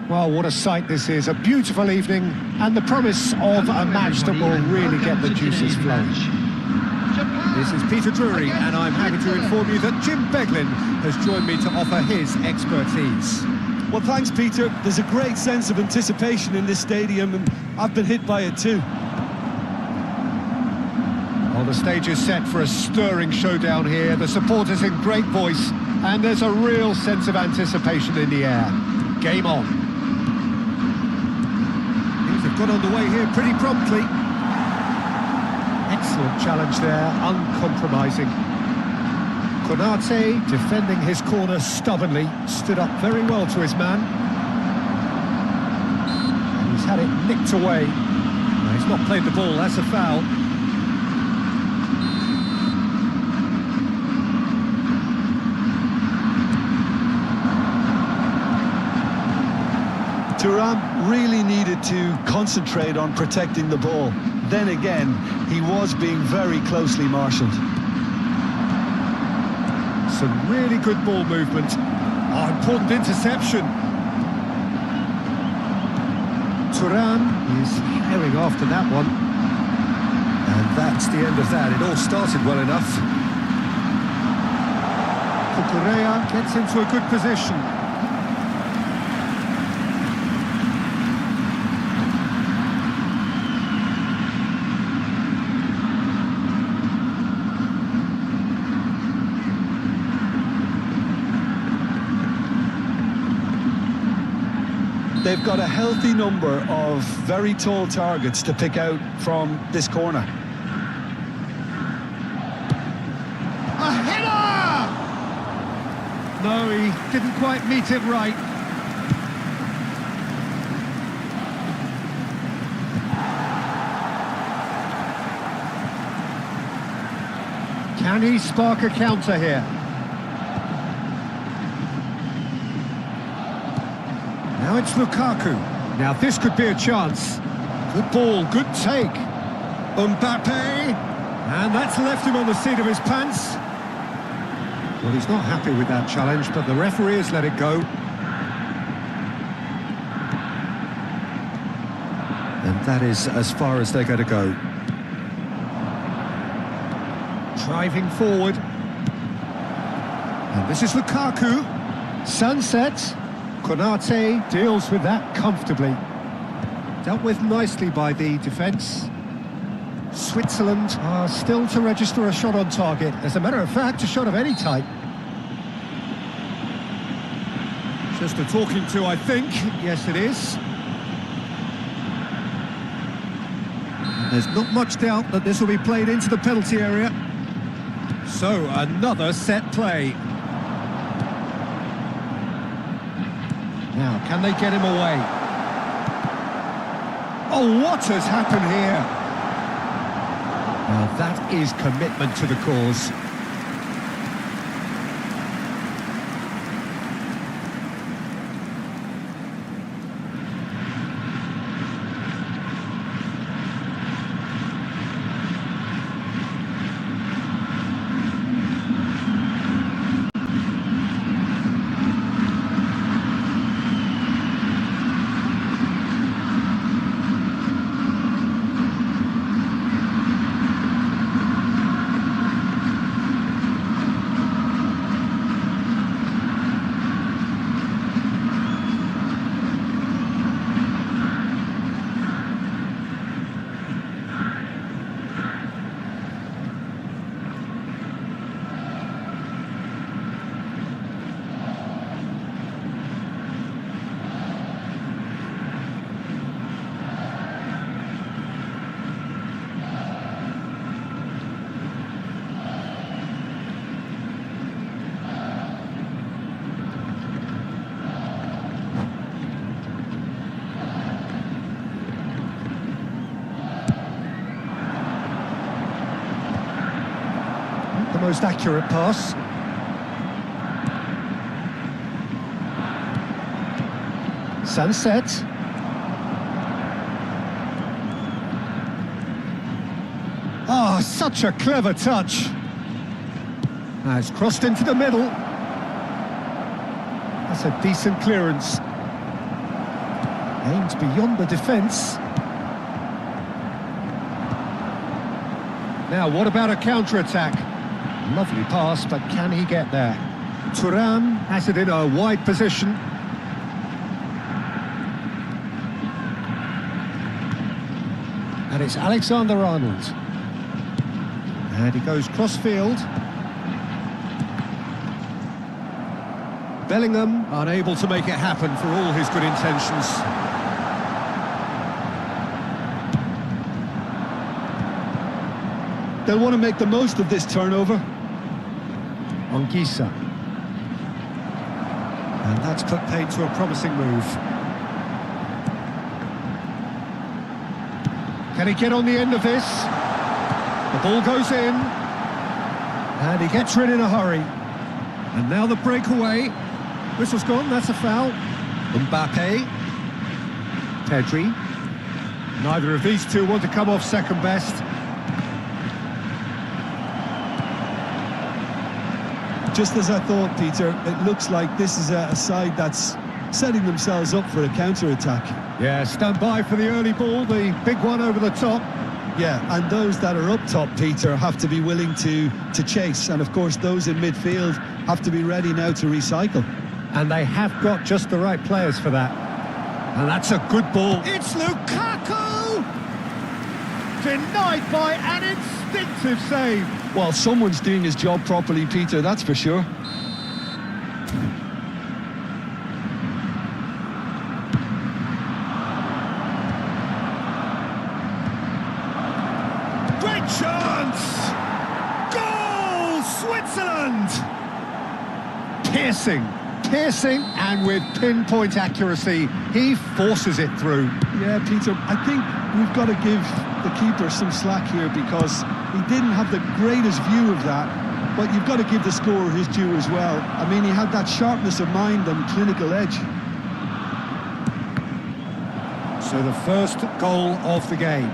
Well, what a sight this is. A beautiful evening and the promise of a match that will really get the juices flowing. This is Peter Drury, and I'm happy to inform you that Jim Beglin has joined me to offer his expertise. Well, thanks, Peter. There's a great sense of anticipation in this stadium, and I've been hit by it too. Well, the stage is set for a stirring showdown here. The supporters in great voice, and there's a real sense of anticipation in the air. Game on. Things have got underway here pretty promptly. Excellent challenge there, uncompromising. Konate, defending his corner stubbornly, stood up very well to his man. And he's had it nicked away. No, he's not played the ball, that's a foul. Thuram really needed to concentrate on protecting the ball. Then again, he was being very closely marshalled. Some really good ball movement. Oh, important interception. Thuram is herring after that one. And that's the end of that. It all started well enough. Kukurea gets into a good position. They've got a healthy number of very tall targets to pick out from this corner. A header! No, he didn't quite meet it right. Can he spark a counter here? Now it's Lukaku. Now this could be a chance. Good ball, good take. Mbappe. And that's left him on the seat of his pants. Well, he's not happy with that challenge, but the referee has let it go. And that is as far as they're going to go. Driving forward. And this is Lukaku. Sunset. Konate deals with that comfortably. Dealt with nicely by the defence. Switzerland are still to register a shot on target. As a matter of fact, a shot of any type. Just a talking to, I think. Yes, it is. And there's not much doubt that this will be played into the penalty area. So, another set play. Now, can they get him away? Oh, what has happened here? Now, that is commitment to the cause. The most accurate pass. Sunset. Oh, such a clever touch. It's crossed into the middle. That's a decent clearance. Aimed beyond the defence. Now, what about a counter-attack? Lovely pass, but can he get there? Thuram has it in a wide position. And it's Alexander-Arnold. And he goes cross-field. Bellingham unable to make it happen for all his good intentions. They'll want to make the most of this turnover. Anguissa. And that's put paid to a promising move. Can he get on the end of this? The ball goes in. And he gets rid in a hurry. And now the breakaway. Whistle's gone, that's a foul. Mbappe. Pedri. Neither of these two want to come off second best. Just as I thought, Peter, it looks like this is a side that's setting themselves up for a counter-attack. Yeah, stand by for the early ball, the big one over the top. Yeah, and those that are up top, Peter, have to be willing to chase. And of course, those in midfield have to be ready now to recycle. And they have got just the right players for that. And that's a good ball. It's Lukaku! Denied by an instinctive save. Well, someone's doing his job properly, Peter, that's for sure. Great chance! Goal! Switzerland! Piercing, and with pinpoint accuracy, he forces it through. Yeah, Peter, I think we've got to give the keeper some slack here because he didn't have the greatest view of that, but you've got to give the scorer his due as well. I mean, he had that sharpness of mind and clinical edge. So the first goal of the game.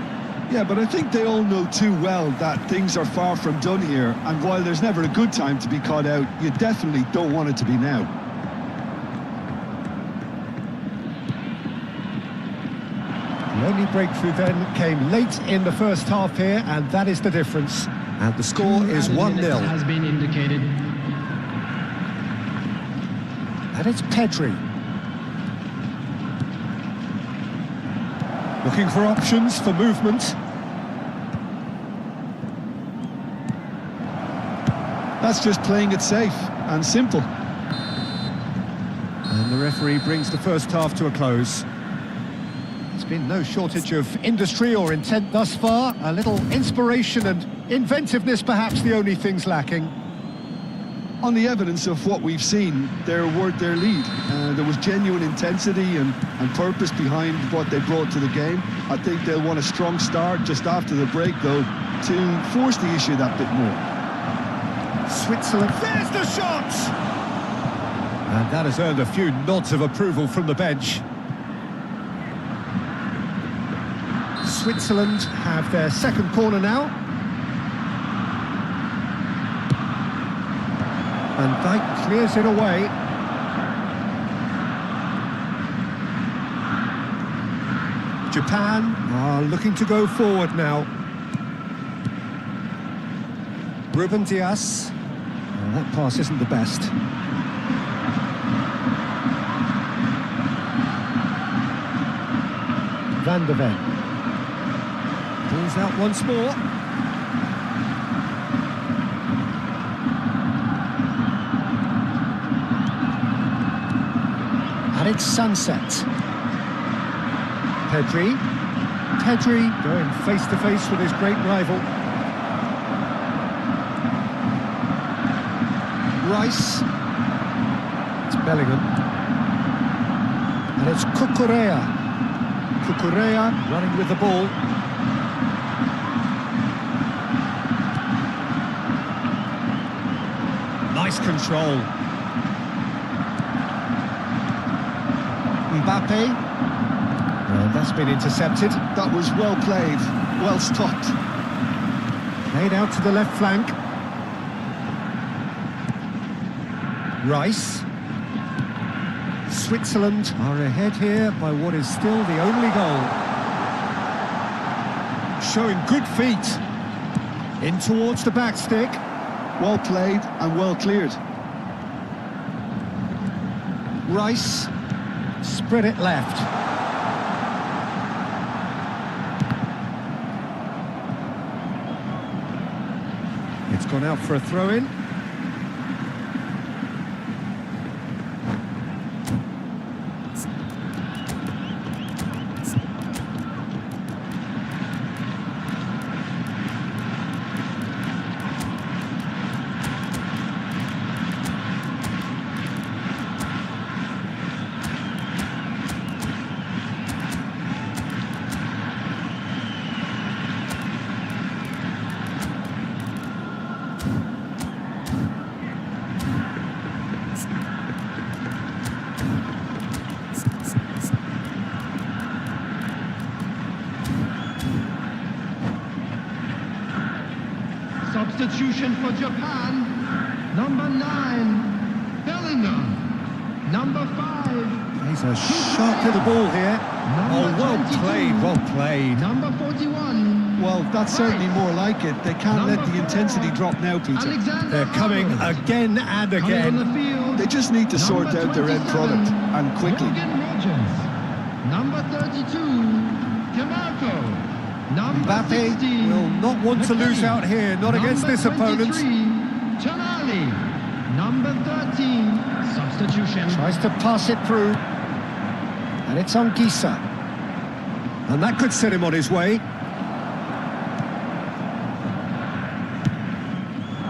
Yeah, but I think they all know too well that things are far from done here, and while there's never a good time to be caught out, you definitely don't want it to be now. The only breakthrough then came late in the first half here, and that is the difference. And the score is 1-0. Has been indicated. And it's Pedri. Looking for options for movement. That's just playing it safe and simple. And the referee brings the first half to a close. There's been no shortage of industry or intent thus far. A little inspiration and inventiveness, perhaps the only things lacking. On the evidence of what we've seen, they're worth their lead. There was genuine intensity and purpose behind what they brought to the game. I think they'll want a strong start just after the break, though, to force the issue that bit more. Switzerland, there's the shot! And that has earned a few nods of approval from the bench. Switzerland have their second corner now. And Dijk clears it away. Japan are looking to go forward now. Ruben Dias. Well, that pass isn't the best. Van der Ven. Pulls out once more. And it's sunset. Pedri going face to face with his great rival. Rice. It's Bellingham. And it's Cucurella running with the ball. Nice control. Mbappe. And that's been intercepted. That was well played, well stopped. Played out to the left flank. Rice. Switzerland are ahead here by what is still the only goal. Showing good feet. In towards the back stick. Well played and well cleared. Rice. Spread it left. It's gone out for a throw-in. Substitution for Japan. Number 9, Bellingham. Number 5. He's a sharp little ball here. Well 22. played, well played. Number 41. Well, that's certainly more like it. They can't let the intensity drop now, Peter. Alexander They're coming Arnold. again and Coming on the again. field. They just need to sort Number out their end 27, product, and quickly. Morgan Rogers. Number 32, Demarco. Number Mbappe 16, will not want to lose out here, not against Number this opponent. 23, Tonali. Number 13, substitution. Tries to pass it through. And it's on Gisa. And that could set him on his way.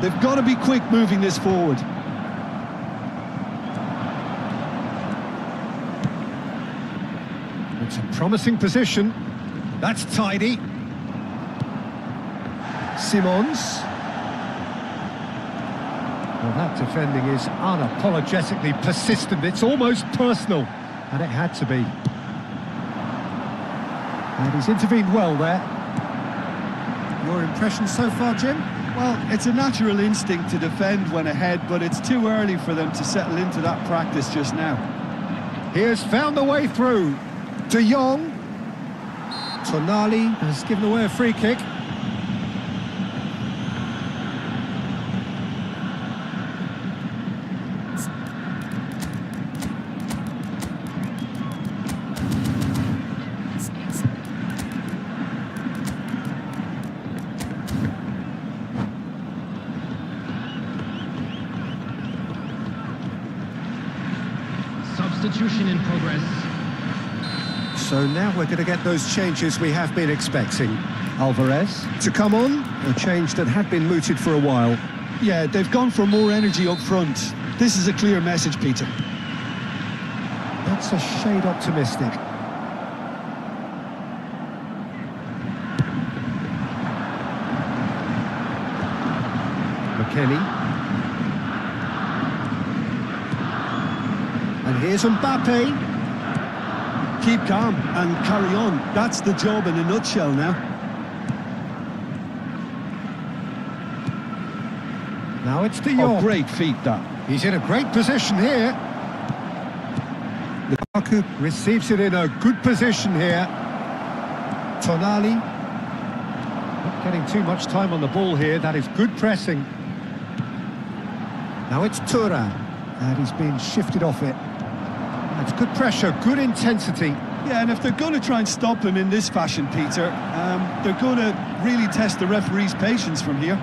They've got to be quick moving this forward. It's a promising position. That's tidy. Simons. Well, that defending is unapologetically persistent. It's almost personal. And it had to be. And he's intervened well there. Your impression so far, Jim? Well, it's a natural instinct to defend when ahead, but it's too early for them to settle into that practice just now. He has found a way through. De Jong. Tonali has given away a free kick. Substitution in progress. So now we're going to get those changes we have been expecting. Alvarez to come on, a change that had been mooted for a while. Yeah, they've gone for more energy up front. This is a clear message, Peter. That's a shade optimistic. McKennie. And here's Mbappe. Keep calm and carry on. That's the job in a nutshell now. Now it's De Jong. Oh, great feat, that. He's in a great position here. Lukaku receives it in a good position here. Tonali. Not getting too much time on the ball here. That is good pressing. Now it's Thuram. And he's been shifted off it. That's good pressure, good intensity. Yeah, and if they're going to try and stop him in this fashion, Peter, they're going to really test the referee's patience from here.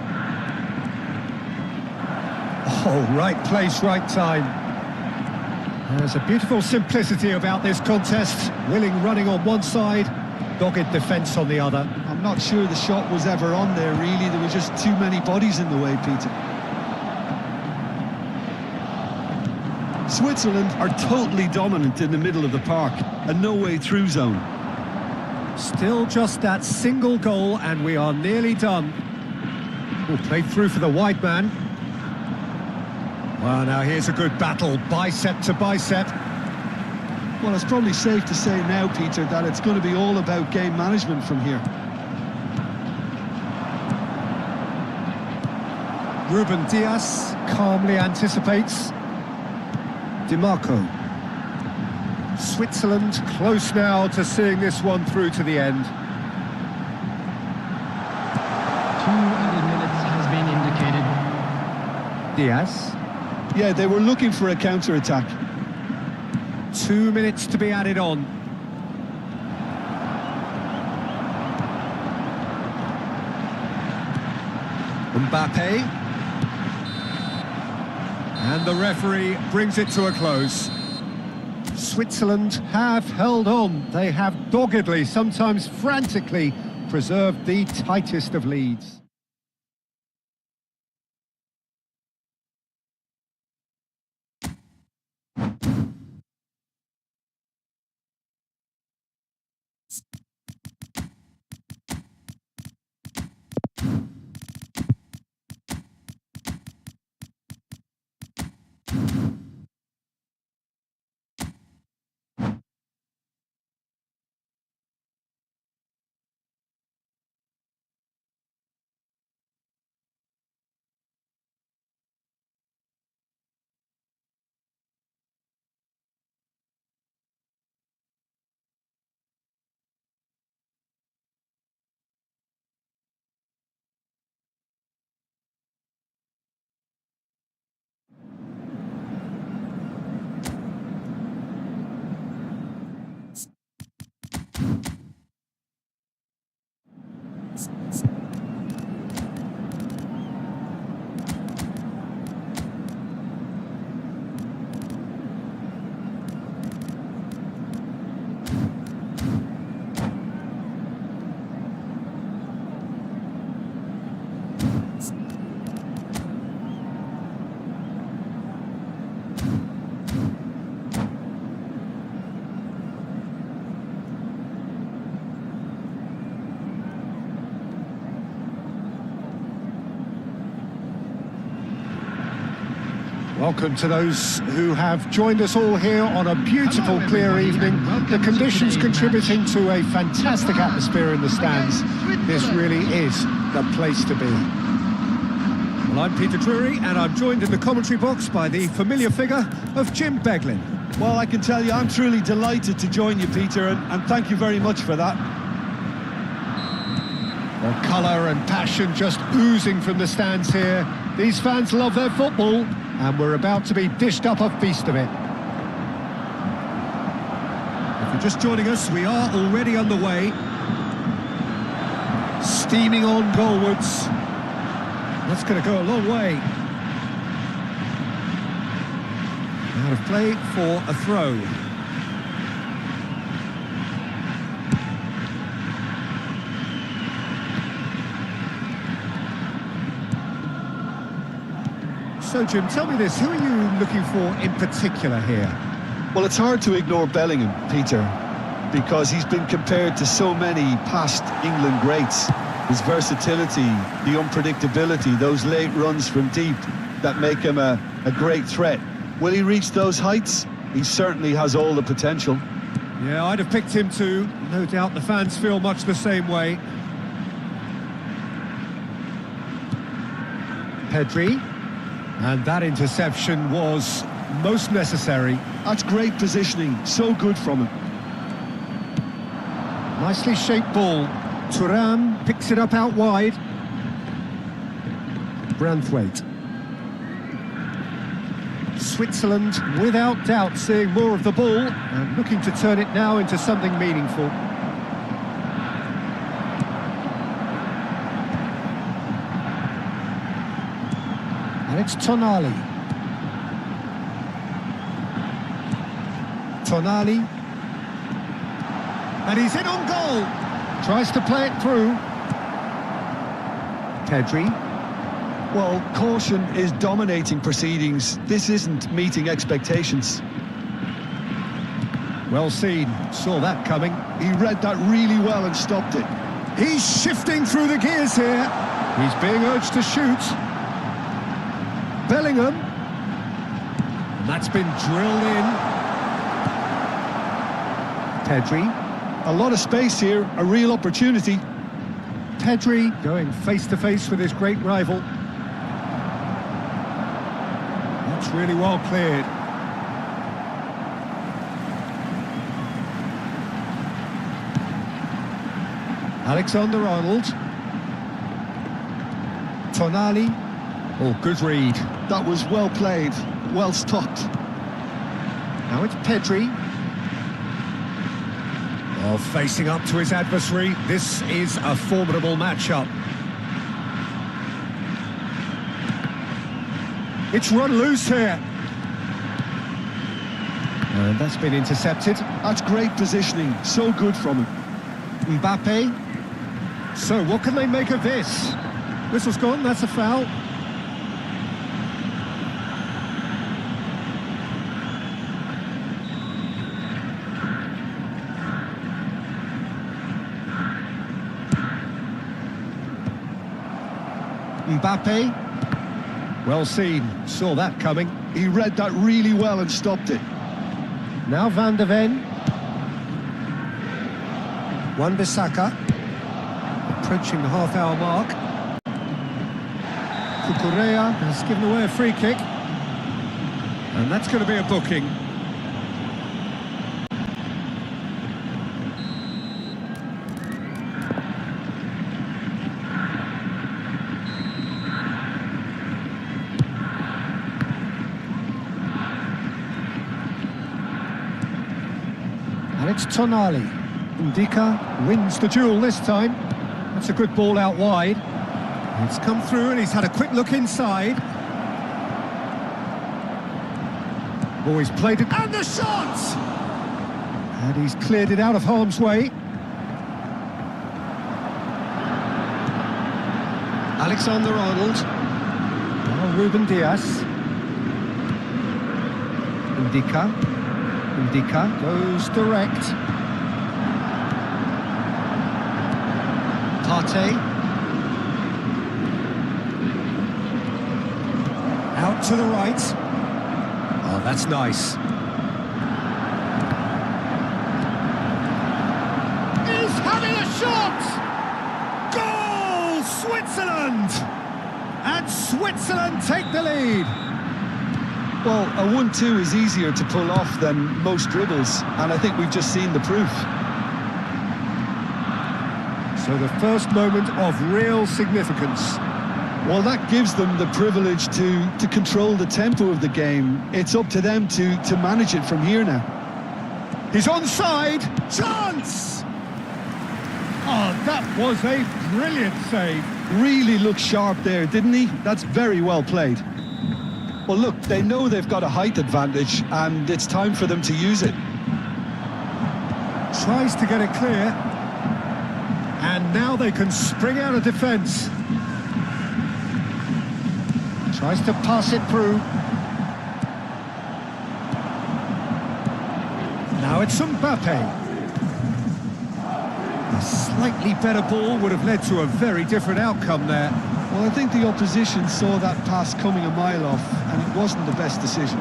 Oh, right place, right time. There's a beautiful simplicity about this contest. Willing running on one side, dogged defence on the other. I'm not sure the shot was ever on there, really. There were just too many bodies in the way, Peter. Switzerland are totally dominant in the middle of the park, a no-way through zone. Still just that single goal and we are nearly done. We'll play through for the wide man. Well, now here's a good battle, bicep to bicep. Well, it's probably safe to say now, Peter, that it's going to be all about game management from here. Ruben Dias calmly anticipates. Demarco. Switzerland close now to seeing this one through to the end. 2 added minutes has been indicated. Diaz. Yeah, they were looking for a counter-attack. 2 minutes to be added on. Mbappe. And the referee brings it to a close. Switzerland have held on. They have doggedly, sometimes frantically, preserved the tightest of leads. Welcome to those who have joined us all here on a beautiful, Hello, clear everybody, evening. and welcome The to conditions today's contributing match. to a fantastic atmosphere in the stands. This really is the place to be. Well, I'm Peter Drury, and I'm joined in the commentary box by the familiar figure of Jim Beglin. Well, I can tell you, I'm truly delighted to join you, Peter, and thank you very much for that. Well, colour and passion just oozing from the stands here. These fans love their football, and we're about to be dished up a feast of it. If you're just joining us, we are already underway. Steaming on goalwards. That's going to go a long way. Out of play for a throw. So, Jim, tell me this, who are you looking for in particular here? Well, it's hard to ignore Bellingham, Peter, because he's been compared to so many past England greats. His versatility, the unpredictability, those late runs from deep that make him a great threat. Will he reach those heights? He certainly has all the potential. Yeah, I'd have picked him too. No doubt the fans feel much the same way. Pedri. And that interception was most necessary. That's great positioning, so good from him. Nicely shaped ball. Thuram picks it up out wide. Branthwaite. Switzerland, without doubt, seeing more of the ball and looking to turn it now into something meaningful. And it's Tonali. Tonali. And he's in on goal. Tries to play it through. Pedri. Well, caution is dominating proceedings. This isn't meeting expectations. Well seen. Saw that coming. He read that really well and stopped it. He's shifting through the gears here. He's being urged to shoot. Bellingham. And that's been drilled in. Pedri. A lot of space here, a real opportunity. Pedri going face-to-face with his great rival. That's really well cleared. Alexander-Arnold. Tonali. Oh, good read. That was well played, well stopped. Now it's Pedri. Oh, facing up to his adversary. This is a formidable matchup. It's run loose here. And that's been intercepted. That's great positioning, so good from him. Mbappe. So, what can they make of this? Whistle's gone, that's a foul. Mbappe. Well seen, saw that coming. He read that really well and stopped it. Now Van de Ven. Wan-Bissaka. Approaching the half-hour mark. Cucurella has given away a free kick. And that's going to be a booking. And it's Tonali. Ndika wins the duel this time. That's a good ball out wide. It's come through and he's had a quick look inside. Oh, he's played it. And the shot! And he's cleared it out of harm's way. Alexander-Arnold. Now Ruben Diaz. Ndika. Ndika goes direct. Partey. Out to the right. Oh, that's nice. He's having a shot! Goal! Switzerland! And Switzerland take the lead. Well, a 1-2 is easier to pull off than most dribbles, and I think we've just seen the proof. So the first moment of real significance. Well, that gives them the privilege to control the tempo of the game. It's up to them to manage it from here now. He's onside. Chance! Oh, that was a brilliant save. Really looked sharp there, didn't he? That's very well played. Well, look, they know they've got a height advantage, and it's time for them to use it. Tries to get it clear. And now they can spring out of defence. Tries to pass it through. Now it's Mbappe. A slightly better ball would have led to a very different outcome there. Well, I think the opposition saw that pass coming a mile off, and it wasn't the best decision.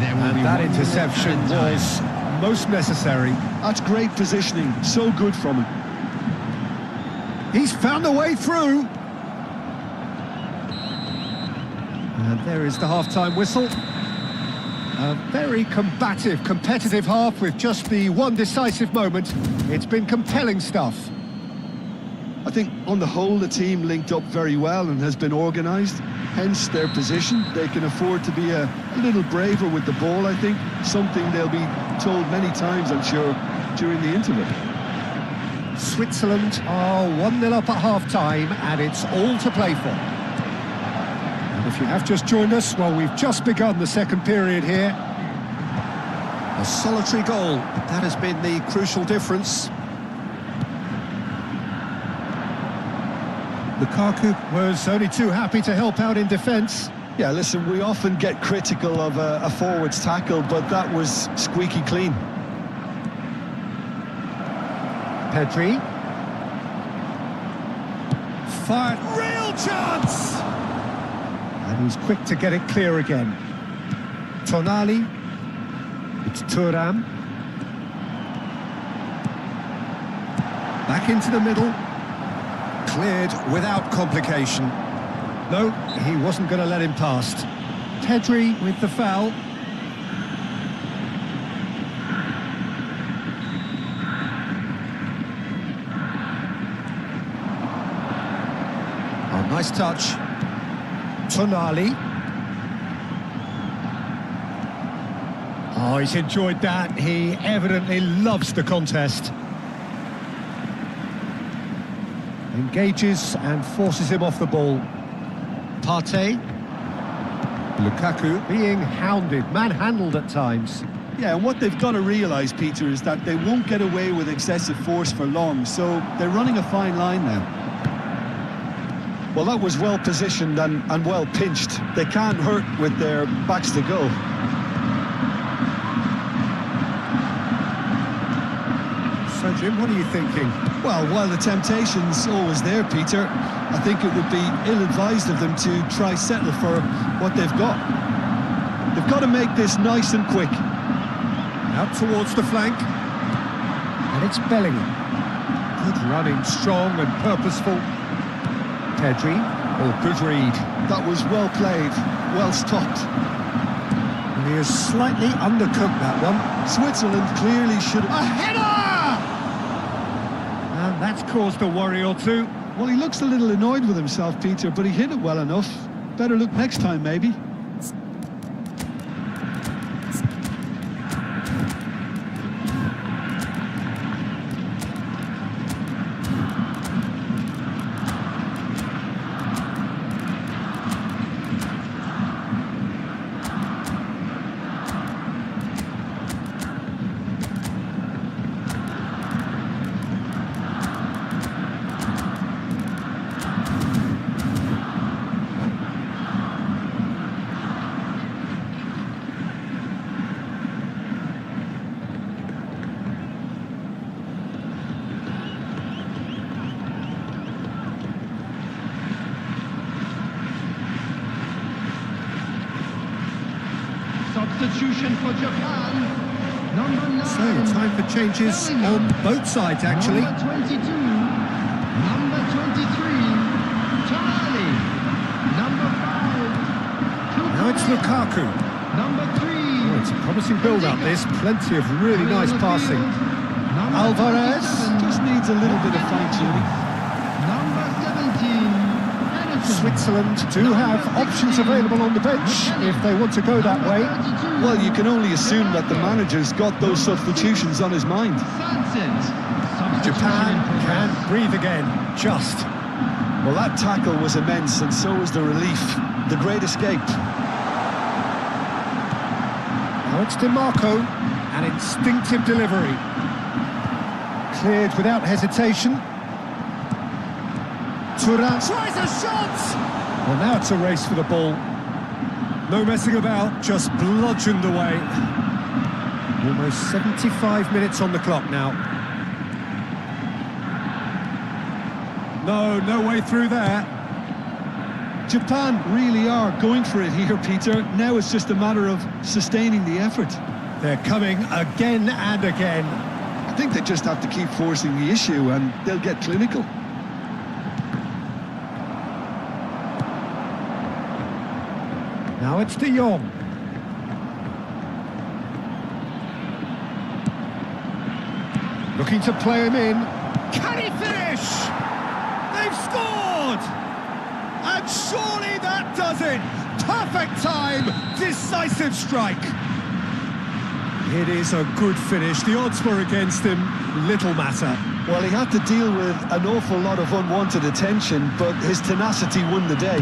And that interception was most necessary. That's great positioning, so good from him. He's found a way through. And there is the half-time whistle. A very combative, competitive half with just the one decisive moment. It's been compelling stuff. I think on the whole the team linked up very well and has been organised, hence their position. They can afford to be a little braver with the ball, I think, something they'll be told many times, I'm sure, during the interval. Switzerland are 1-0 up at half-time and it's all to play for. And if you have just joined us, well, we've just begun the second period here. A solitary goal, that has been the crucial difference. Lukaku was only too happy to help out in defence. Yeah, listen, we often get critical of a forward's tackle, but that was squeaky clean. Pedri. Fired, real chance! And he's quick to get it clear again. Tonali. It's Thuram. Back into the middle. Cleared without complication. No, he wasn't going to let him past. Pedri with the foul. Nice touch. Tonali. Oh, he's enjoyed that. He evidently loves the contest. Engages and forces him off the ball. Partey. Lukaku being hounded, manhandled at times. Yeah, and what they've got to realise, Peter, is that they won't get away with excessive force for long, so they're running a fine line now. Well, that was well positioned and well pinched. They can't hurt with their backs to goal. So, Jim, what are you thinking? Well, while the temptation's always there, Peter, I think it would be ill-advised of them to try settle for what they've got. They've got to make this nice and quick. Out towards the flank. And it's Bellingham. Good running, strong and purposeful. Pedri, or good read. That was well played, well stopped. And he has slightly undercooked that one. Switzerland clearly should have... A header! And that's caused a worry or two. Well, he looks a little annoyed with himself, Peter, but he hit it well enough. Better look next time, maybe. Substitution for Japan. Number 9. So, time for changes on both sides, actually. Number 22. Number 23. Tonali. Number 5. Now it's Lukaku. Number 3. Oh, it's a promising build-up, this. Plenty of really nice passing. Alvarez. Just needs a little bit of fine-tuning. Number 17. Switzerland do have options available on the bench if they want to go that way. Well, you can only assume that the manager's got those substitutions on his mind. Japan can breathe again, just. Well, that tackle was immense, and so was the relief. The great escape. Now it's DiMarco, an instinctive delivery. Cleared without hesitation. Turan tries a shot! Well, now it's a race for the ball. No messing about, just bludgeoned away. Almost 75 minutes on the clock now. No way through there. Japan really are going for it here, Peter. Now it's just a matter of sustaining the effort. They're coming again and again. I think they just have to keep forcing the issue and they'll get clinical. Now it's De Jong. Looking to play him in. Can he finish? They've scored! And surely that does it! Perfect time, decisive strike. It is a good finish. The odds were against him, little matter. Well, he had to deal with an awful lot of unwanted attention, but his tenacity won the day.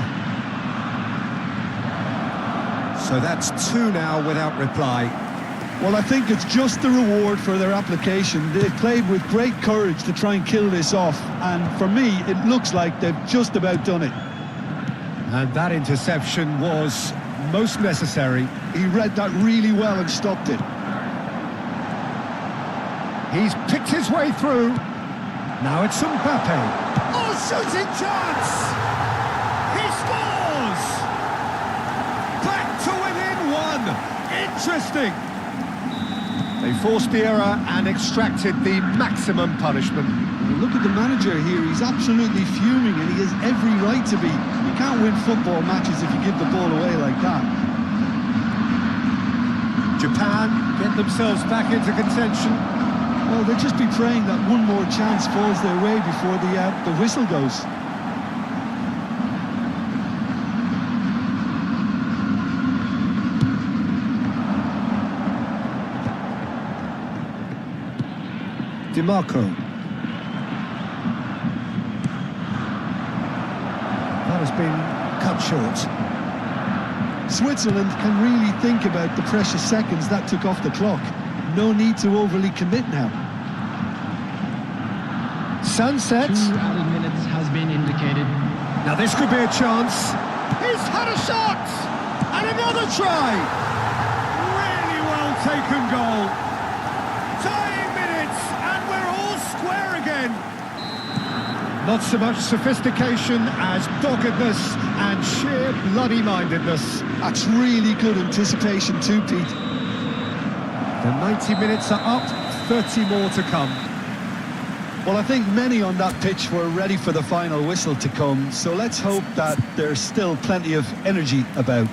So that's 2 now without reply. Well, I think it's just the reward for their application. They've played with great courage to try and kill this off, and for me, it looks like they've just about done it. And that interception was most necessary. He read that really well and stopped it. He's picked his way through. Now it's Mbappe. Oh, shooting chance! He scores! Back to within 1. Interesting. They forced the error and extracted the maximum punishment. Look at the manager here. He's absolutely fuming, and he has every right to be. You can't win football matches if you give the ball away like that. Japan get themselves back into contention. Well, they'll just be praying that one more chance falls their way before the whistle goes. DiMarco. That has been cut short. Switzerland can really think about the precious seconds that took off the clock. No need to overly commit now. Sunset. 2 added minutes has been indicated. Now this could be a chance. He's had a shot! And another try! Really well taken goal. Tying minutes, and we're all square again. Not so much sophistication as doggedness and sheer bloody-mindedness. That's really good anticipation too, Pete. The 90 minutes are up, 30 more to come. Well, I think many on that pitch were ready for the final whistle to come, so let's hope that there's still plenty of energy about.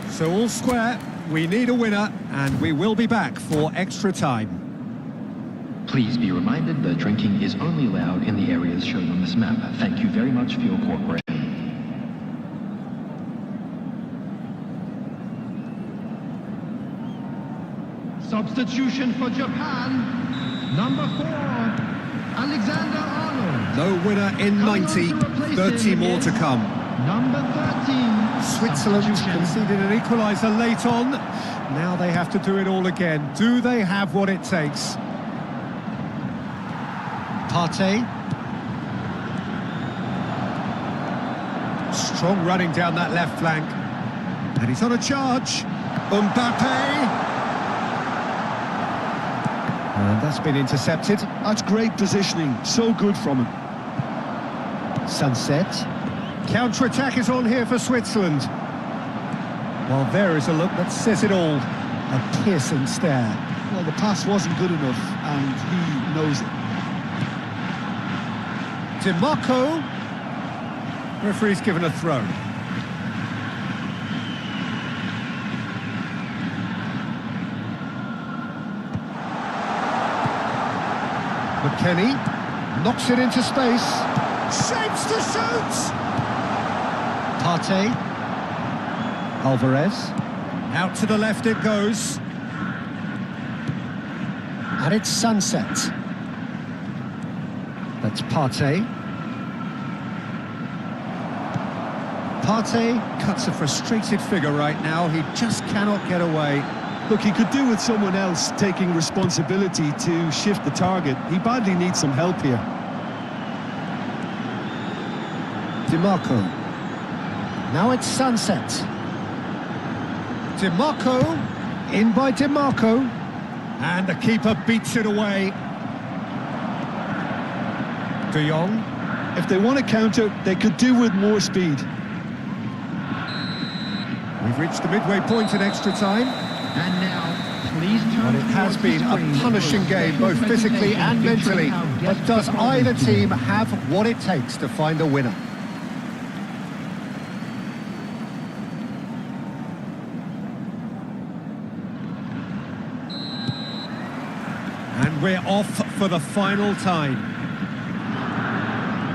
So all square, we need a winner, and we will be back for extra time. Please be reminded that drinking is only allowed in the areas shown on this map. Thank you very much for your cooperation. Substitution for Japan. Number 4, Alexander Arnold. No winner in 90, 30 more to come. Number 13. Switzerland Substitution. conceded an equaliser late on. Now they have to do it all again. Do they have what it takes? Partey. Strong running down that left flank. And he's on a charge. Mbappe. And that's been intercepted. That's great positioning, so good from him. Sunset. Counter-attack is on here for Switzerland. Well, there is a look that says it all. A piercing stare. Well, the pass wasn't good enough, and he knows it. DiMarco. Referee's given a throw. McKennie knocks it into space. Shapes to shoot! Partey. Alvarez. Out to the left it goes. And it's Sunset. That's Partey. Partey cuts a frustrated figure right now. He just cannot get away. Look, he could do with someone else taking responsibility to shift the target. He badly needs some help here. DiMarco. Now it's Sunset. DiMarco. In by DiMarco. And the keeper beats it away. De Jong. If they want to counter, they could do with more speed. We've reached the midway point in extra time. And now, please turn Well, it has towards been the a screen punishing for game, both physically and mentally. how But guest does either performances team have what it takes to find a winner? And we're off for the final time.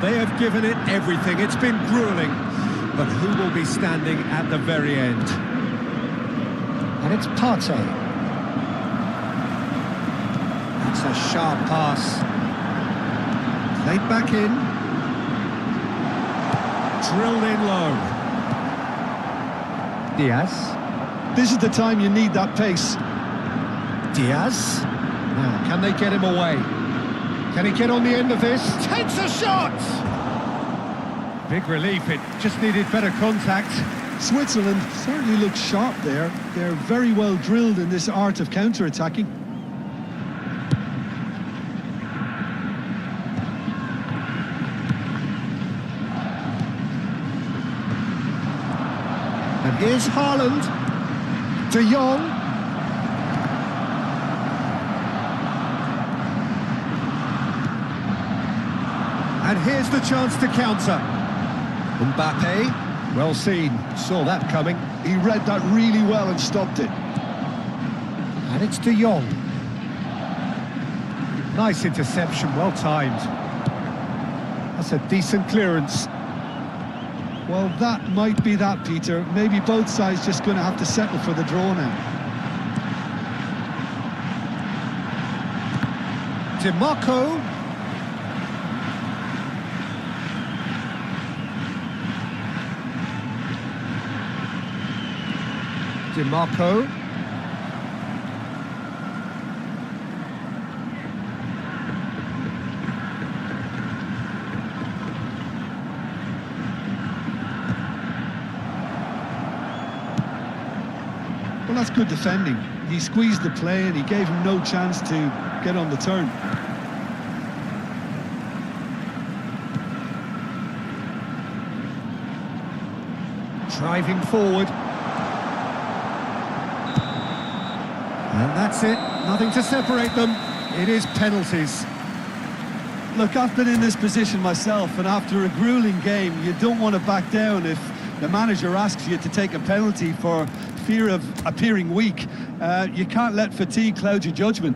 They have given it everything. It's been grueling. But who will be standing at the very end? And it's Partey. That's a sharp pass. Played back in. Drilled in low. Diaz. This is the time you need that pace. Diaz. Now, can they get him away? Can he get on the end of this? Takes a shot! Big relief, it just needed better contact. Switzerland certainly looks sharp there. They're very well drilled in this art of counter-attacking. And here's Haaland. De Jong. And here's the chance to counter. Mbappe. Well seen. Saw that coming. He read that really well and stopped it. And it's De Jong. Nice interception, well timed. That's a decent clearance. Well, that might be that, Peter. Maybe both sides just going to have to settle for the draw now. DiMarco. DiMarco. Well, that's good defending. He squeezed the play and he gave him no chance to get on the turn. Driving forward. And that's it. Nothing to separate them. It is penalties. Look, I've been in this position myself, and after a grueling game, you don't want to back down if the manager asks you to take a penalty for fear of appearing weak. You can't let fatigue cloud your judgment.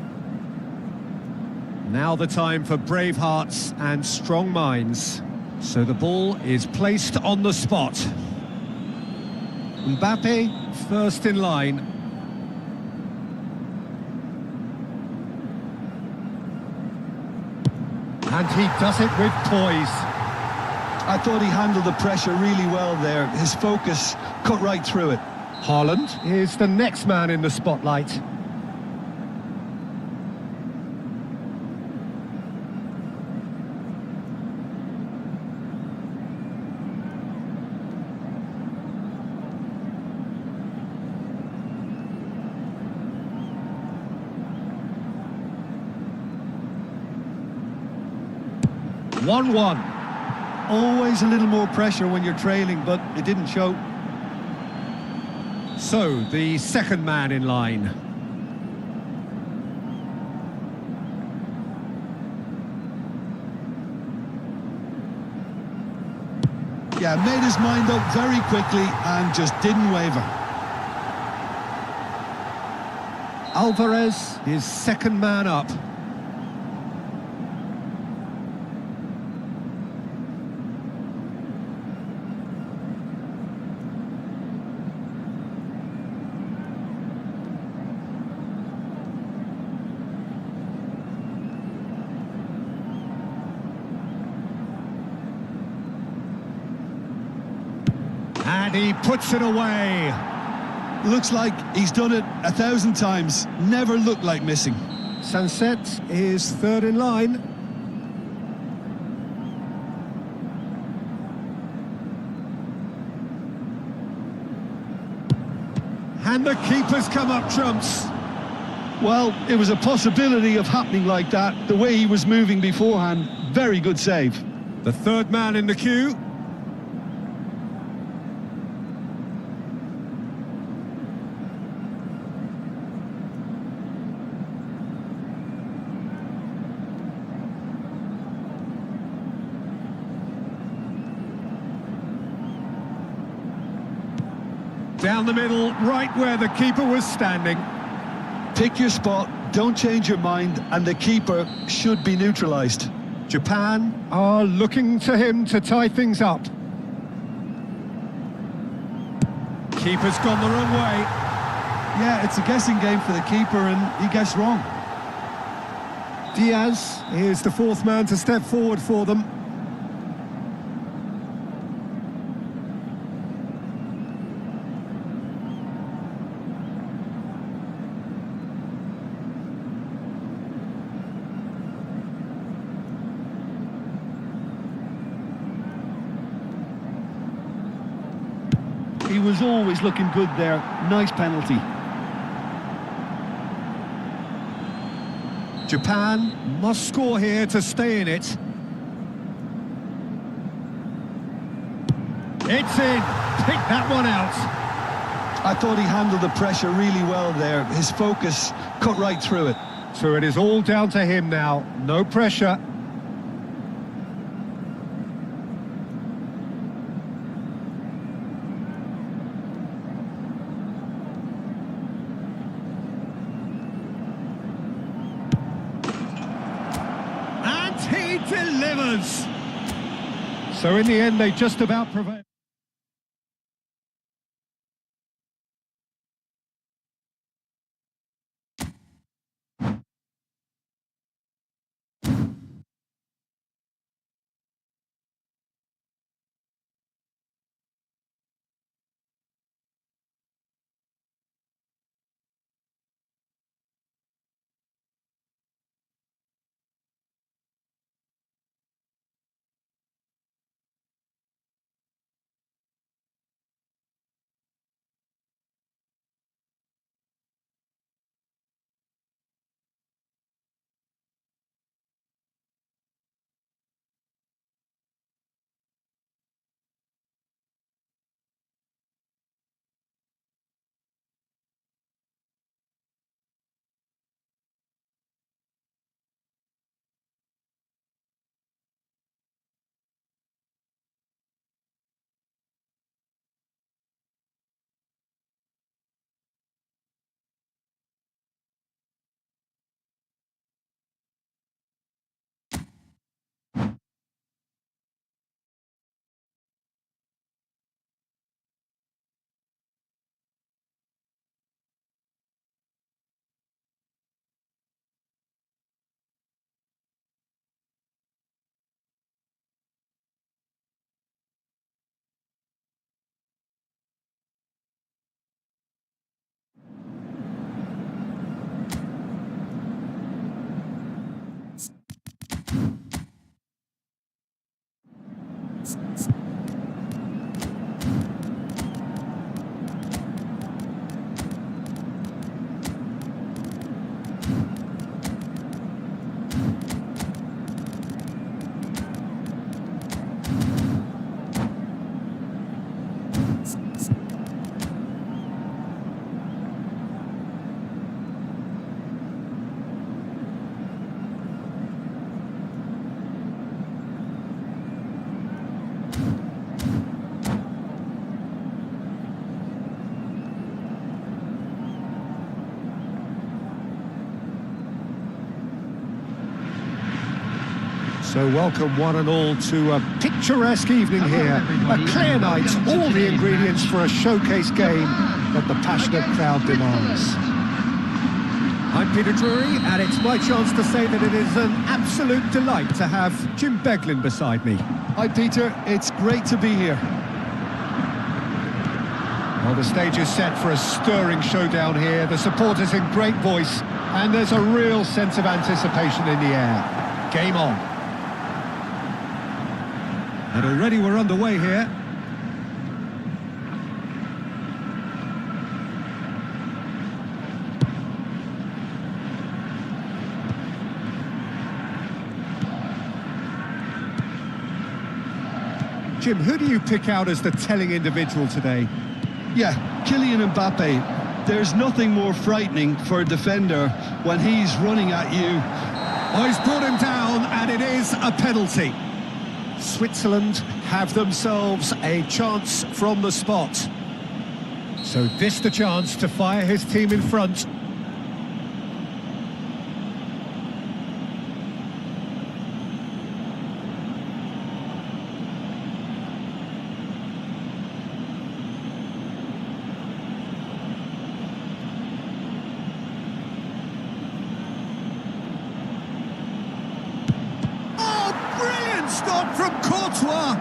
Now the time for brave hearts and strong minds. So the ball is placed on the spot. Mbappe first in line. And he does it with poise. I thought he handled the pressure really well there. His focus cut right through it. Haaland is the next man in the spotlight. One-one. Always a little more pressure when you're trailing, but it didn't show. So, the second man in line. Yeah, made his mind up very quickly and just didn't waver. Alvarez is second man up. And he puts it away. Looks like he's done it 1,000 times. Never looked like missing. Sunset is third in line. And the keeper's come up trumps. Well, it was a possibility of happening like that. The way he was moving beforehand, very good save. The third man in the queue. Down the middle, right where the keeper was standing. Pick your spot, don't change your mind, and the keeper should be neutralised. Japan are looking to him to tie things up. Keeper's gone the wrong way. Yeah, it's a guessing game for the keeper, and he guessed wrong. Diaz is the fourth man to step forward for them. He was always looking good there. Nice penalty. Japan must score here to stay in it. It's in. Pick that one out. I thought he handled the pressure really well there. His focus cut right through it. So it is all down to him now. No pressure. He delivers. So in the end, they just about prevail. So welcome one and all to a picturesque evening Hello, here. everybody, A clear and night, welcome to all the today's ingredients match. for a showcase game that the passionate Against crowd demands. Switzerland. I'm Peter Drury, and it's my chance to say that it is an absolute delight to have Jim Beglin beside me. Hi, Peter. It's great to be here. Well, the stage is set for a stirring showdown here. The supporters in great voice, and there's a real sense of anticipation in the air. Game on. And already we're underway here. Jim, who do you pick out as the telling individual today? Yeah, Kylian Mbappe. There's nothing more frightening for a defender when he's running at you. Oh, he's brought him down, and it is a penalty. Switzerland have themselves a chance from the spot. So this the chance to fire his team in front. Stop from Courtois.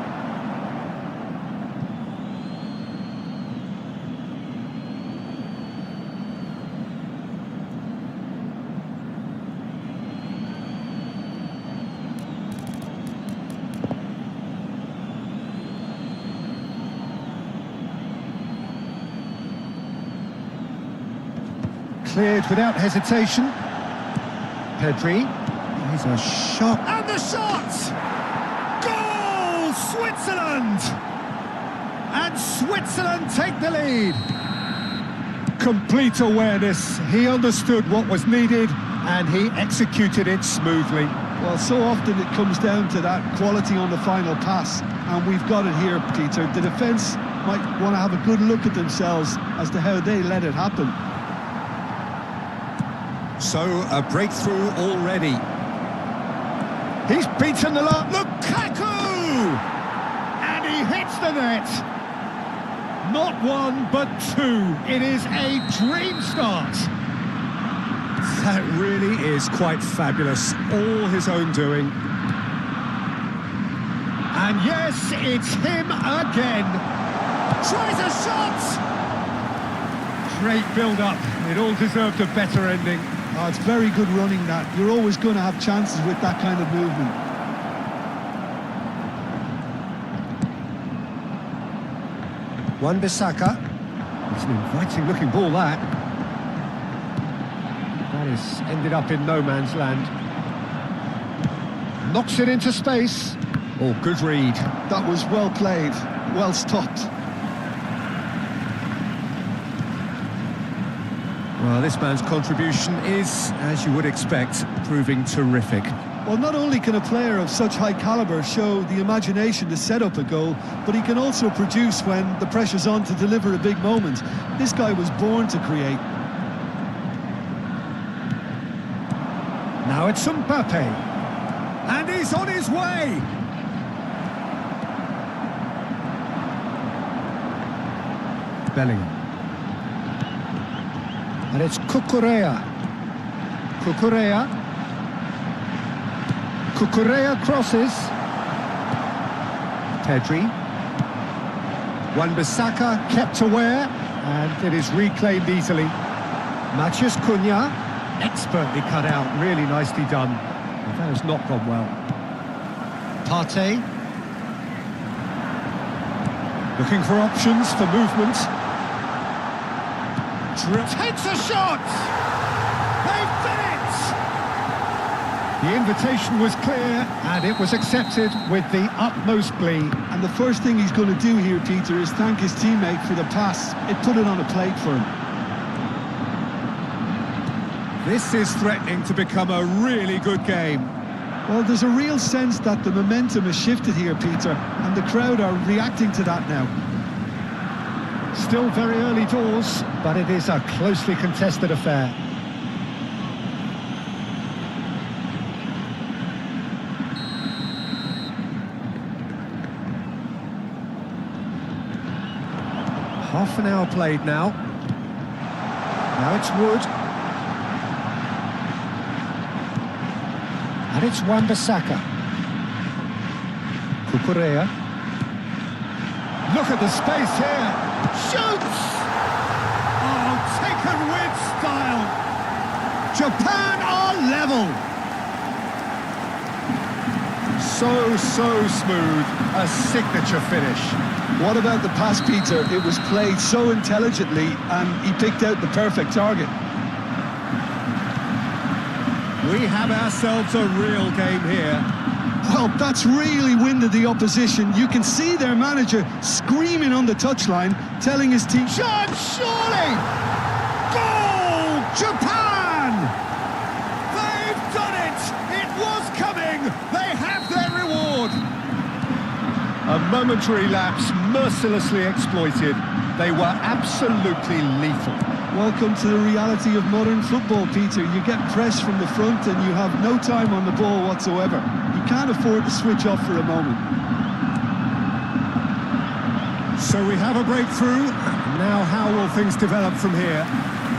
Cleared without hesitation. Pedri. He's a shot. And the shot! Switzerland! And Switzerland take the lead. Complete awareness. He understood what was needed and he executed it smoothly. Well, so often it comes down to that quality on the final pass, and we've got it here, Peter. The defence might want to have a good look at themselves as to how they let it happen. So, a breakthrough already. He's beaten the lot. Lukaku! And he hits the net. Not one, but two. It is a dream start. That really is quite fabulous. All his own doing. And yes, it's him again. Tries a shot. Great build-up. It all deserved a better ending. Oh, it's very good running, that. You're always going to have chances with that kind of movement. Wan-Bissaka. It's an inviting looking ball, that. That is ended up in no man's land. Knocks it into space. Oh, good read. That was well played, well stopped. Well, this man's contribution is, as you would expect, proving terrific. Well, not only can a player of such high calibre show the imagination to set up a goal, but he can also produce when the pressure's on to deliver a big moment. This guy was born to create. Now it's Mbappe. And he's on his way! Bellingham. And it's Cucurella. Cucurella crosses. Pedri. Wan-Bissaka kept aware, and it is reclaimed easily. Matheus Cunha, expertly cut out, really nicely done. But that has not gone well. Partey. Looking for options for movement. Takes a shot! They've done it! The invitation was clear, and it was accepted with the utmost glee. And the first thing he's going to do here, Peter, is thank his teammate for the pass. It put it on a plate for him. This is threatening to become a really good game. Well, there's a real sense that the momentum has shifted here, Peter, and the crowd are reacting to that now. Still very early doors, but it is a closely contested affair. Half an hour played now. Now it's Wood. And it's Wan-Bissaka. Cucurella. Look at the space here. Shoots! Oh, taken with style. Japan are level. So smooth. A signature finish. What about the pass, Peter? It was played so intelligently and he picked out the perfect target. We have ourselves a real game here. Well, that's really winded the opposition. You can see their manager screaming on the touchline, telling his team, Shot, surely! Goal! Japan! They've done it! It was coming! They have their reward! A momentary lapse mercilessly exploited. They were absolutely lethal. welcome to the reality of modern football, Peter. You get pressed from the front and you have no time on the ball whatsoever. You can't afford to switch off for a moment. So we have a breakthrough. Now how will things develop from here?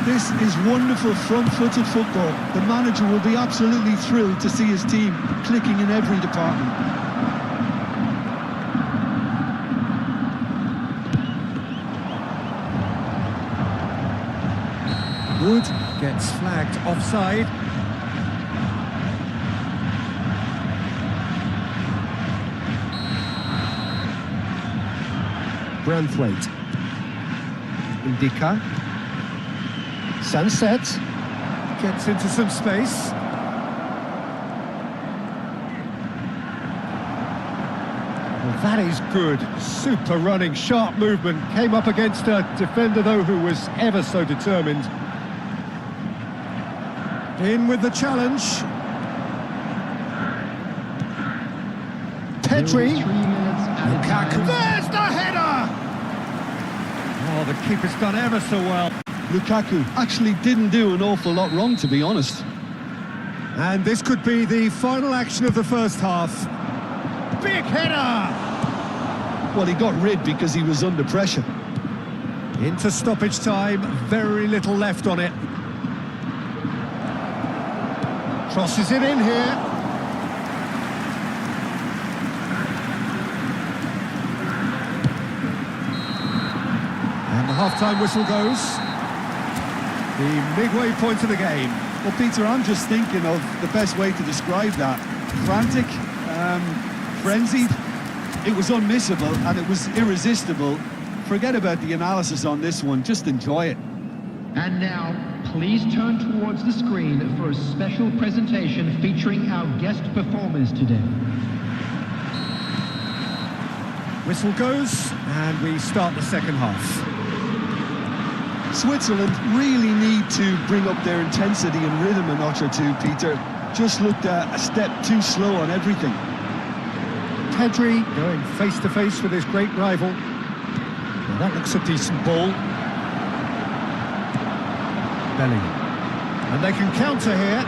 This is wonderful front-footed football. The manager will be absolutely thrilled to see his team clicking in every department. Wood gets flagged offside. Branthwaite. Indica. Sunset. Gets into some space. Well, that is good. Super running, sharp movement. Came up against a defender, though, who was ever so determined. In with the challenge. Pedri. Lukaku. There's the header! Oh, the keeper's done ever so well. Lukaku actually didn't do an awful lot wrong, to be honest. And this could be the final action of the first half. Big header! Well, he got rid because he was under pressure. Into stoppage time, very little left on it. Crosses it in here. And the half-time whistle goes. The midway point of the game. Well, Peter, I'm just thinking of the best way to describe that. Frantic, frenzied. It was unmissable and it was irresistible. Forget about the analysis on this one, just enjoy it. And now, please turn towards the screen for a special presentation featuring our guest performers today. Whistle goes, and we start the second half. Switzerland really need to bring up their intensity and rhythm a notch or two, Peter. Just looked a step too slow on everything. Pedri going face-to-face with his great rival. Well, that looks a decent ball. Belly. And they can counter here.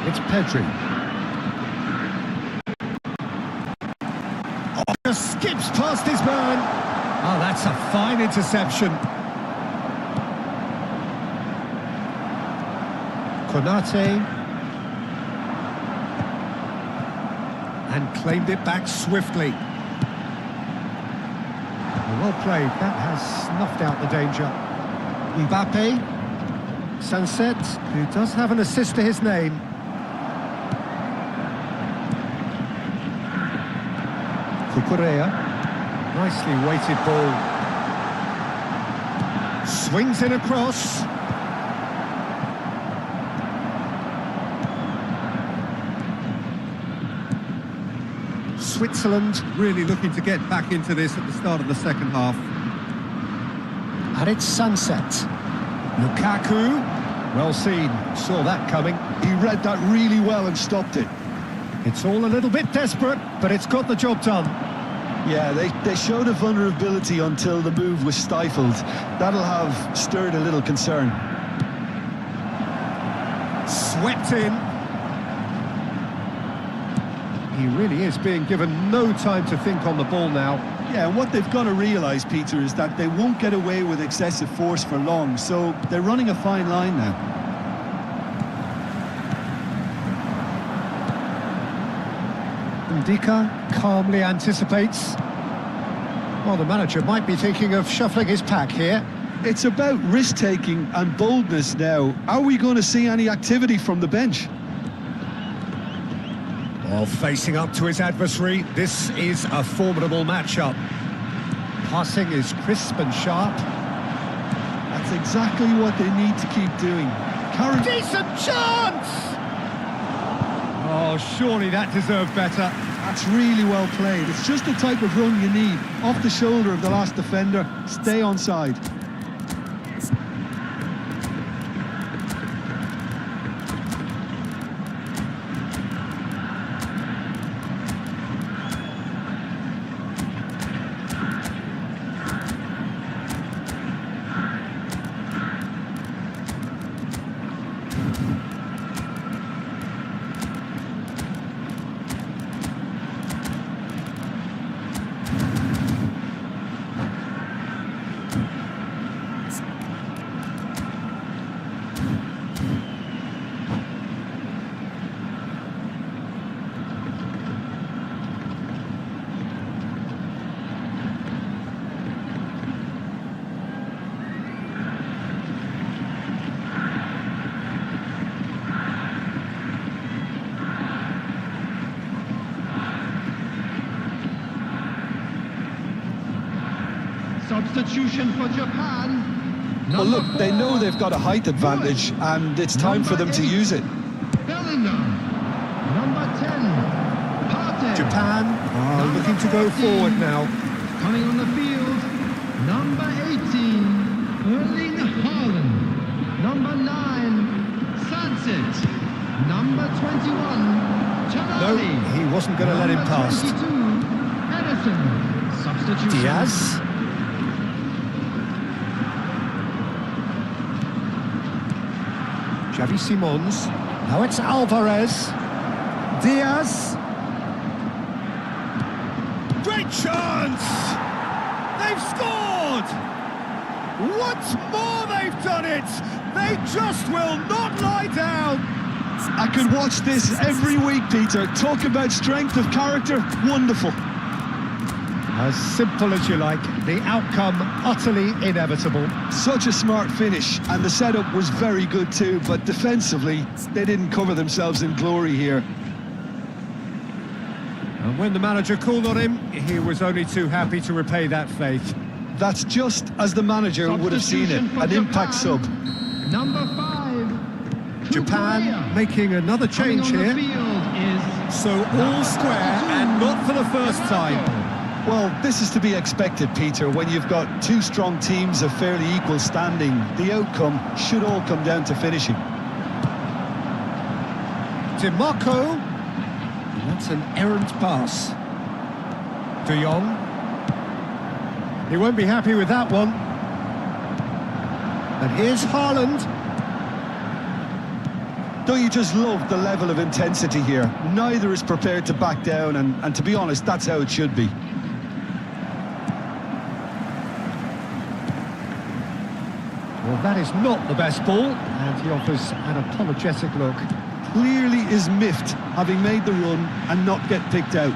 It's Pedri. Oh, just skips past his man. Oh, that's a fine interception. Konate. And claimed it back swiftly. Well played, that has snuffed out the danger. Mbappe, Sunset, who does have an assist to his name. Cucurella, nicely weighted ball. Swings in across. Switzerland really looking to get back into this at the start of the second half. And it's Sunset. Lukaku, well seen, saw that coming. He read that really well and stopped it. It's all a little bit desperate, but it's got the job done. Yeah, they showed a vulnerability until the move was stifled. That'll have stirred a little concern. Swept in. He really is being given no time to think on the ball now. Yeah, and what they've got to realise, Peter, is that they won't get away with excessive force for long, so they're running a fine line now. Ndika calmly anticipates. Well, the manager might be thinking of shuffling his pack here. It's about risk-taking and boldness now. Are we going to see any activity from the bench? Well, facing up to his adversary, this is a formidable matchup. Passing is crisp and sharp. That's exactly what they need to keep doing. Decent chance! Oh, surely that deserved better. That's really well played. It's just the type of run you need. Off the shoulder of the last defender, stay onside. Substitution for Japan. Well, look, they know they've got a height advantage, and it's time for them to use it. Bellingham. Number 10. Partey. Japan are looking to go forward now. Coming on the field. Number 18. Erling Haaland. Number 9. Sansit. Number 21. No, Tonali. he wasn't going to let him pass. 22. Edison. Substitution. Diaz. Xavi Simons. Now it's Alvarez. Diaz. Great chance! They've scored! Once more they've done it! They just will not lie down! I could watch this every week, Peter. Talk about strength of character, wonderful. As simple as you like, the outcome utterly inevitable. Such a smart finish, and the setup was very good too, but defensively, they didn't cover themselves in glory here. And when the manager called on him, he was only too happy to repay that faith. That's just as the manager would have seen it, an impact sub. Number 5. Japan making another change here. So all square and not for the first time. Well, this is to be expected, Peter. When you've got two strong teams of fairly equal standing, the outcome should all come down to finishing. DiMarco. That's an errant pass. De Jong. He won't be happy with that one. And here's Haaland. Don't you just love the level of intensity here? Neither is prepared to back down, and to be honest, that's how it should be. Well, that is not the best ball, and he offers an apologetic look. Clearly is miffed, having made the run and not get picked out.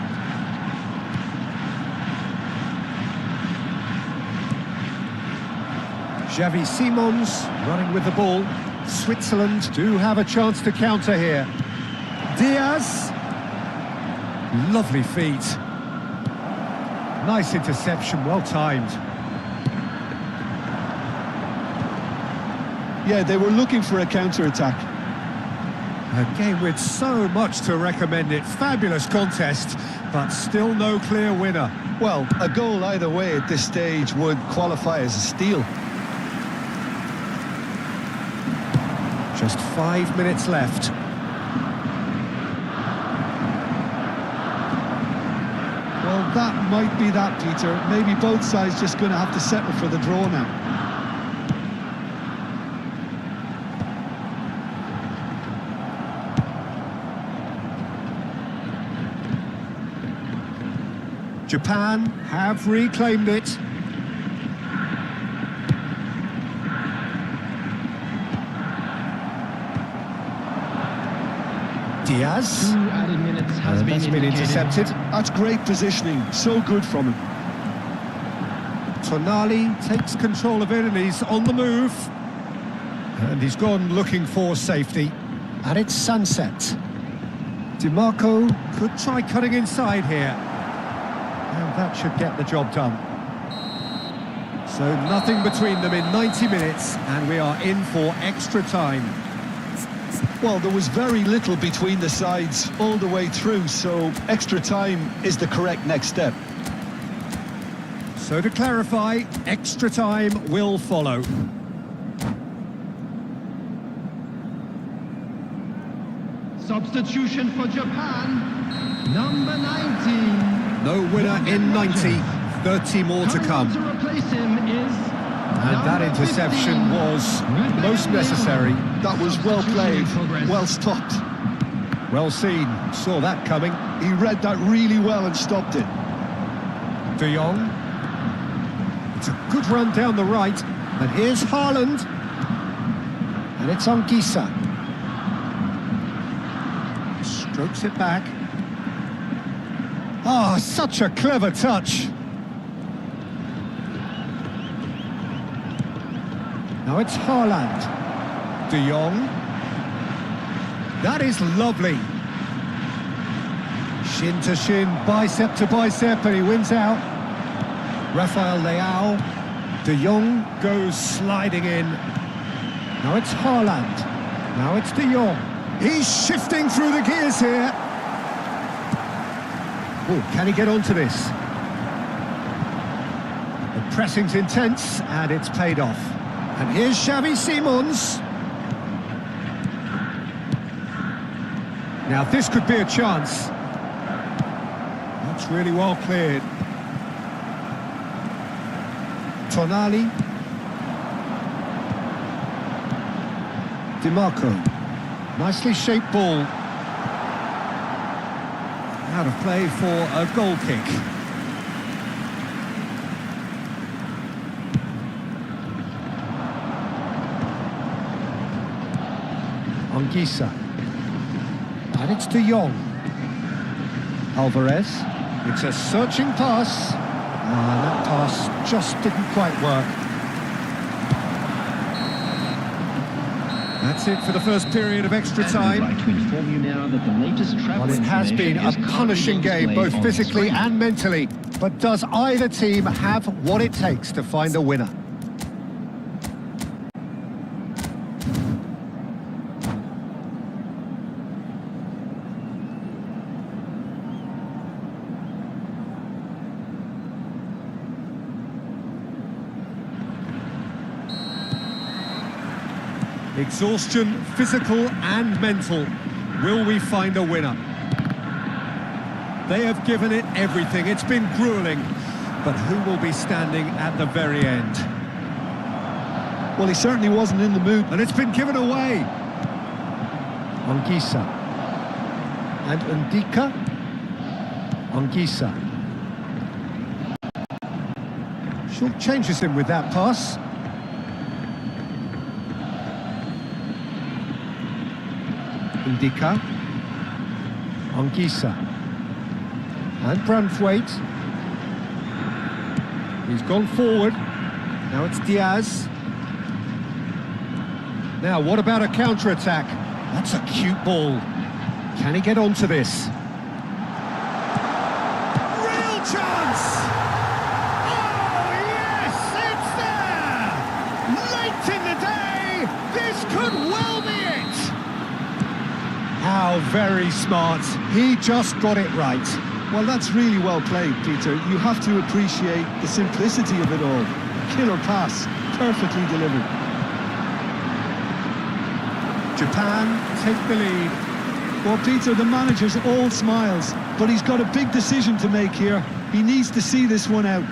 Xavi Simons running with the ball. Switzerland do have a chance to counter here. Diaz. Lovely feet. Nice interception, well timed. Yeah, they were looking for a counter-attack. A game with so much to recommend it. Fabulous contest, but still no clear winner. Well, a goal either way at this stage would qualify as a steal. Just 5 minutes left. Well, that might be that, Peter. Maybe both sides just going to have to settle for the draw now. Japan have reclaimed it. Diaz. 2 added minutes has been That's been indicated. intercepted. That's great positioning. So good from him. Tonali takes control of it and he's on the move. And he's gone looking for safety. And it's Sunset. DiMarco could try cutting inside here. And that should get the job done. So nothing between them in 90 minutes, and we are in for extra time. Well, there was very little between the sides all the way through, so extra time is the correct next step. So to clarify, extra time will follow. Substitution for Japan, number 19. No winner in 90, 30 more to come. To replace him is And that interception was most necessary. That was well played, well stopped. Well seen, saw that coming. He read that really well and stopped it. De Jong. It's a good run down the right. And here's Haaland. And it's Anguissa. Strokes it back. Ah, such a clever touch. Now it's Haaland. De Jong. That is lovely. Shin to shin, bicep to bicep, and he wins out. Rafael Leao. De Jong goes sliding in. Now it's Haaland. Now it's De Jong. He's shifting through the gears here. Oh, can he get onto this? The pressing's intense, and it's paid off. And here's Xavi Simons. Now this could be a chance. That's really well cleared. Tonali. DiMarco. Nicely shaped ball. Out of play for a goal kick. Anguissa. And it's De Jong. Alvarez. It's a searching pass. And that pass just didn't quite work. That's it for the first period of extra time. I'd like to inform you now that the latest travel Well, it has been a information is punishing currently game, both displayed on the physically screen. and mentally. But does either team have what it takes to find a winner? Exhaustion, physical and mental. Will we find a winner? They have given it everything. It's been grueling. But who will be standing at the very end? Well, he certainly wasn't in the mood. And it's been given away. Anguissa. And Ndika. Anguissa. Short changes him with that pass. Ndika. Anguissa. And Brandthwaite. He's gone forward. Now it's Diaz. Now, what about a counter-attack? That's a cute ball. Can he get onto this? Real chance! Oh, yes, it's there! Late in the day, this could well be it! How very smart. He just got it right. Well, that's really well played, Peter. You have to appreciate the simplicity of it all. Killer pass, perfectly delivered. Japan take the lead. Well, Peter, the manager's all smiles, but he's got a big decision to make here. He needs to see this one out.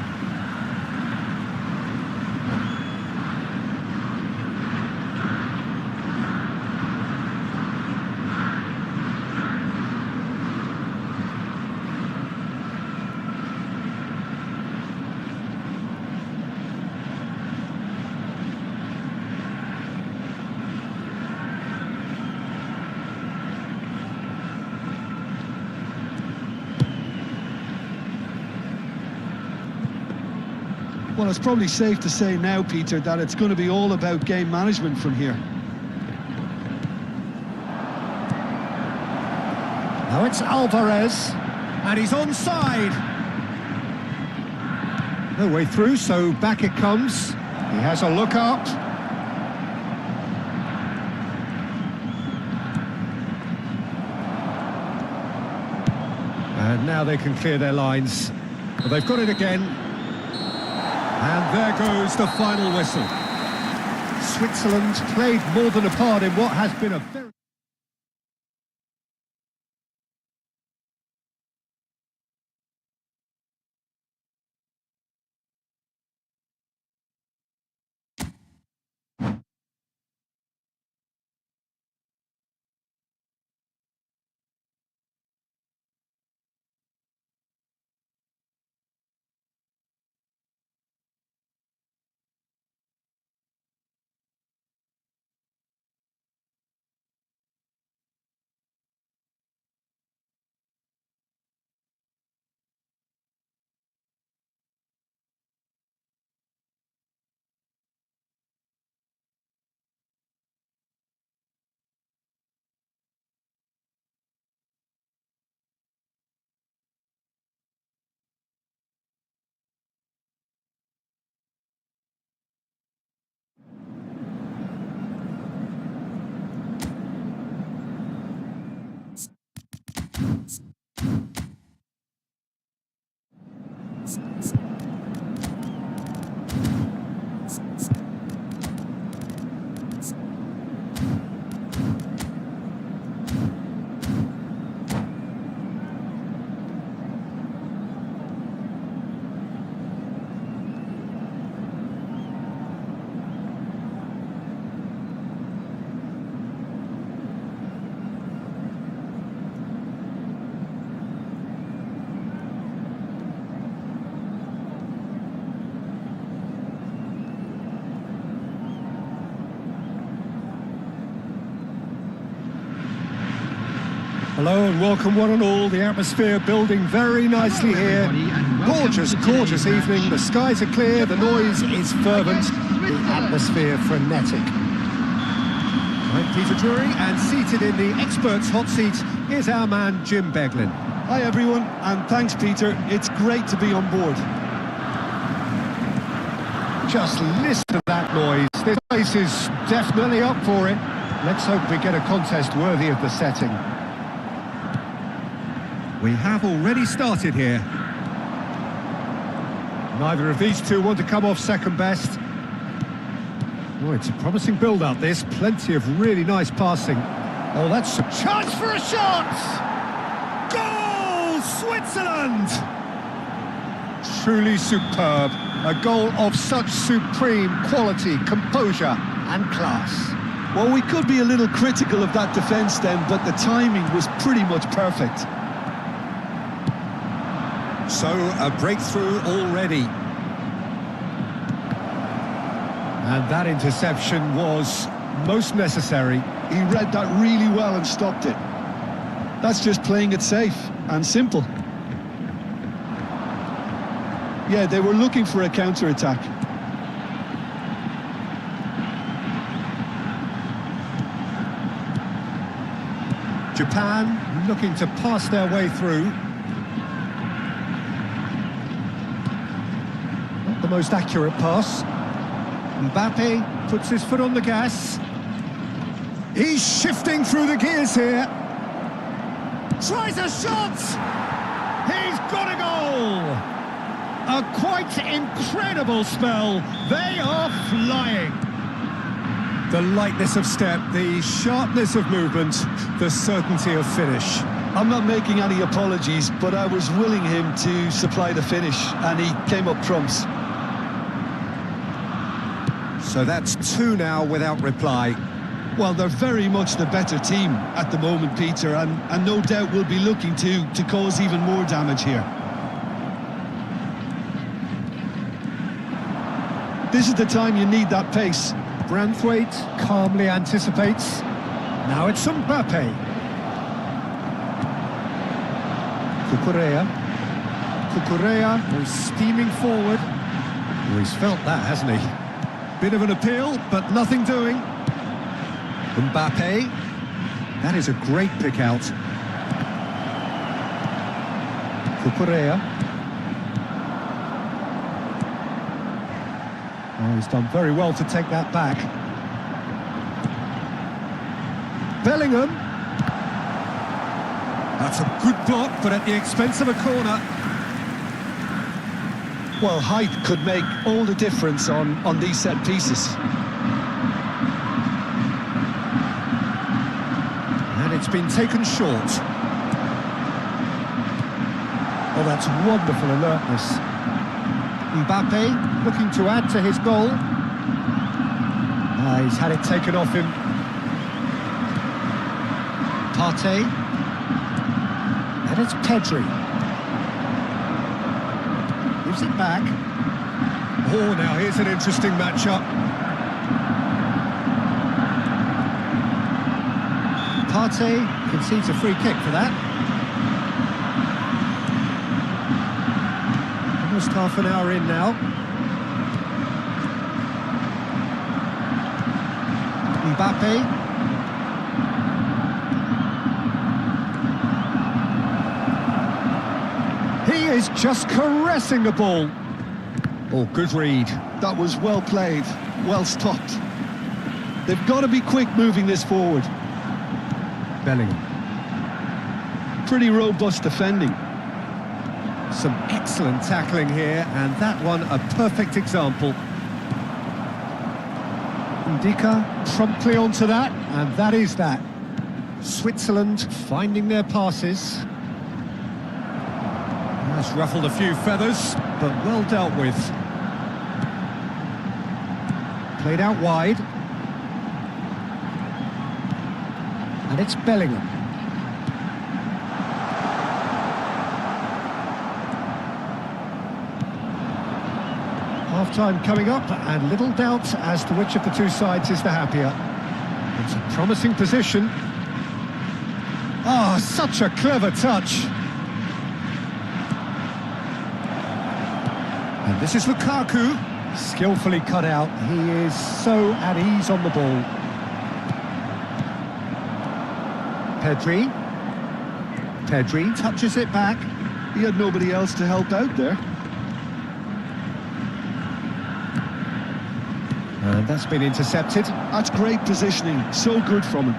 it's probably safe to say now, Peter, that it's going to be all about game management from here. Now it's Alvarez, and he's onside. No way through, so back it comes. He has a look up. And now they can clear their lines. But they've got it again. And there goes the final whistle. Switzerland played more than a part in what has been a very... Hello and welcome one and all. The atmosphere building very nicely here. Gorgeous, gorgeous evening. The skies are clear, the noise is fervent, the atmosphere frenetic. I'm Peter Drury, and seated in the experts' hot seat is our man Jim Beglin. Hi everyone, and thanks Peter. It's great to be on board. Just listen to that noise. This place is definitely up for it. Let's hope we get a contest worthy of the setting. We have already started here. Neither of these two want to come off second best. Oh, it's a promising build-up, this. Plenty of really nice passing. Oh, that's a chance for a shot! Goal, Switzerland! Truly superb. A goal of such supreme quality, composure and class. Well, we could be a little critical of that defence then, but the timing was pretty much perfect. So, a breakthrough already. And that interception was most necessary. He read that really well and stopped it. That's just playing it safe and simple. Yeah, they were looking for a counter-attack. Japan looking to pass their way through. Not the most accurate pass. Mbappe puts his foot on the gas. He's shifting through the gears here. Tries a shot! He's got a goal! A quite incredible spell. They are flying. The lightness of step, the sharpness of movement, the certainty of finish. I'm not making any apologies, but I was willing him to supply the finish, and he came up trumps. So that's two now without reply. Well, they're very much the better team at the moment, Peter, and no doubt will be looking to cause even more damage here. This is the time you need that pace. Branthwaite calmly anticipates. Now it's Mbappe. Cucurella goes steaming forward. Well, he's felt that, hasn't he? Bit of an appeal, but nothing doing. Mbappe. That is a great pick out. Cucurella. Oh, he's done very well to take that back. Bellingham. That's a good block, but at the expense of a corner. Well, height could make all the difference on these set pieces. And it's been taken short. Oh, that's wonderful alertness. Mbappe looking to add to his goal. He's had it taken off him. Partey. And it's Pedri. Gives it back. Oh, now here's an interesting matchup. Partey concedes a free kick for that. Almost half an hour in now. Mbappe. He is just caressing the ball. Oh, good read. That was well played, well stopped. They've got to be quick moving this forward. Bellingham. Pretty robust defending. Some excellent tackling here, and that one a perfect example. Ndika promptly onto that, and that is that. Switzerland finding their passes. Has ruffled a few feathers, but well dealt with. Played out wide. And it's Bellingham. Half-time coming up, and little doubt as to which of the two sides is the happier. It's a promising position. Oh, such a clever touch. And this is Lukaku, skillfully cut out. He is so at ease on the ball. Pedri touches it back. He had nobody else to help out there. And that's been intercepted. That's great positioning, so good from him.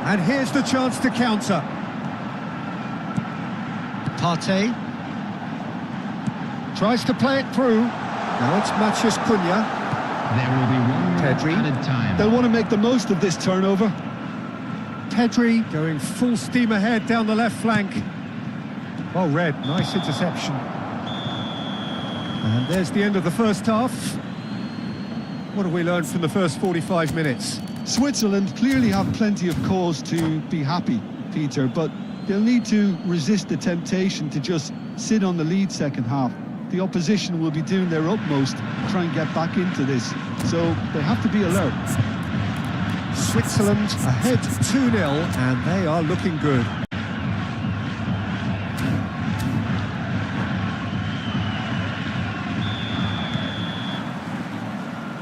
And here's the chance to counter. Partey tries to play it through. Now it's Matheus Cunha. There will be one more Pedri. added time. They'll want to make the most of this turnover. Pedri going full steam ahead down the left flank. Well read, nice interception. And there's the end of the first half. What have we learned from the first 45 minutes? Switzerland clearly have plenty of cause to be happy, Peter, but they'll need to resist the temptation to just sit on the lead second half. The opposition will be doing their utmost to try and get back into this, so they have to be alert. Switzerland ahead 2-0, and they are looking good.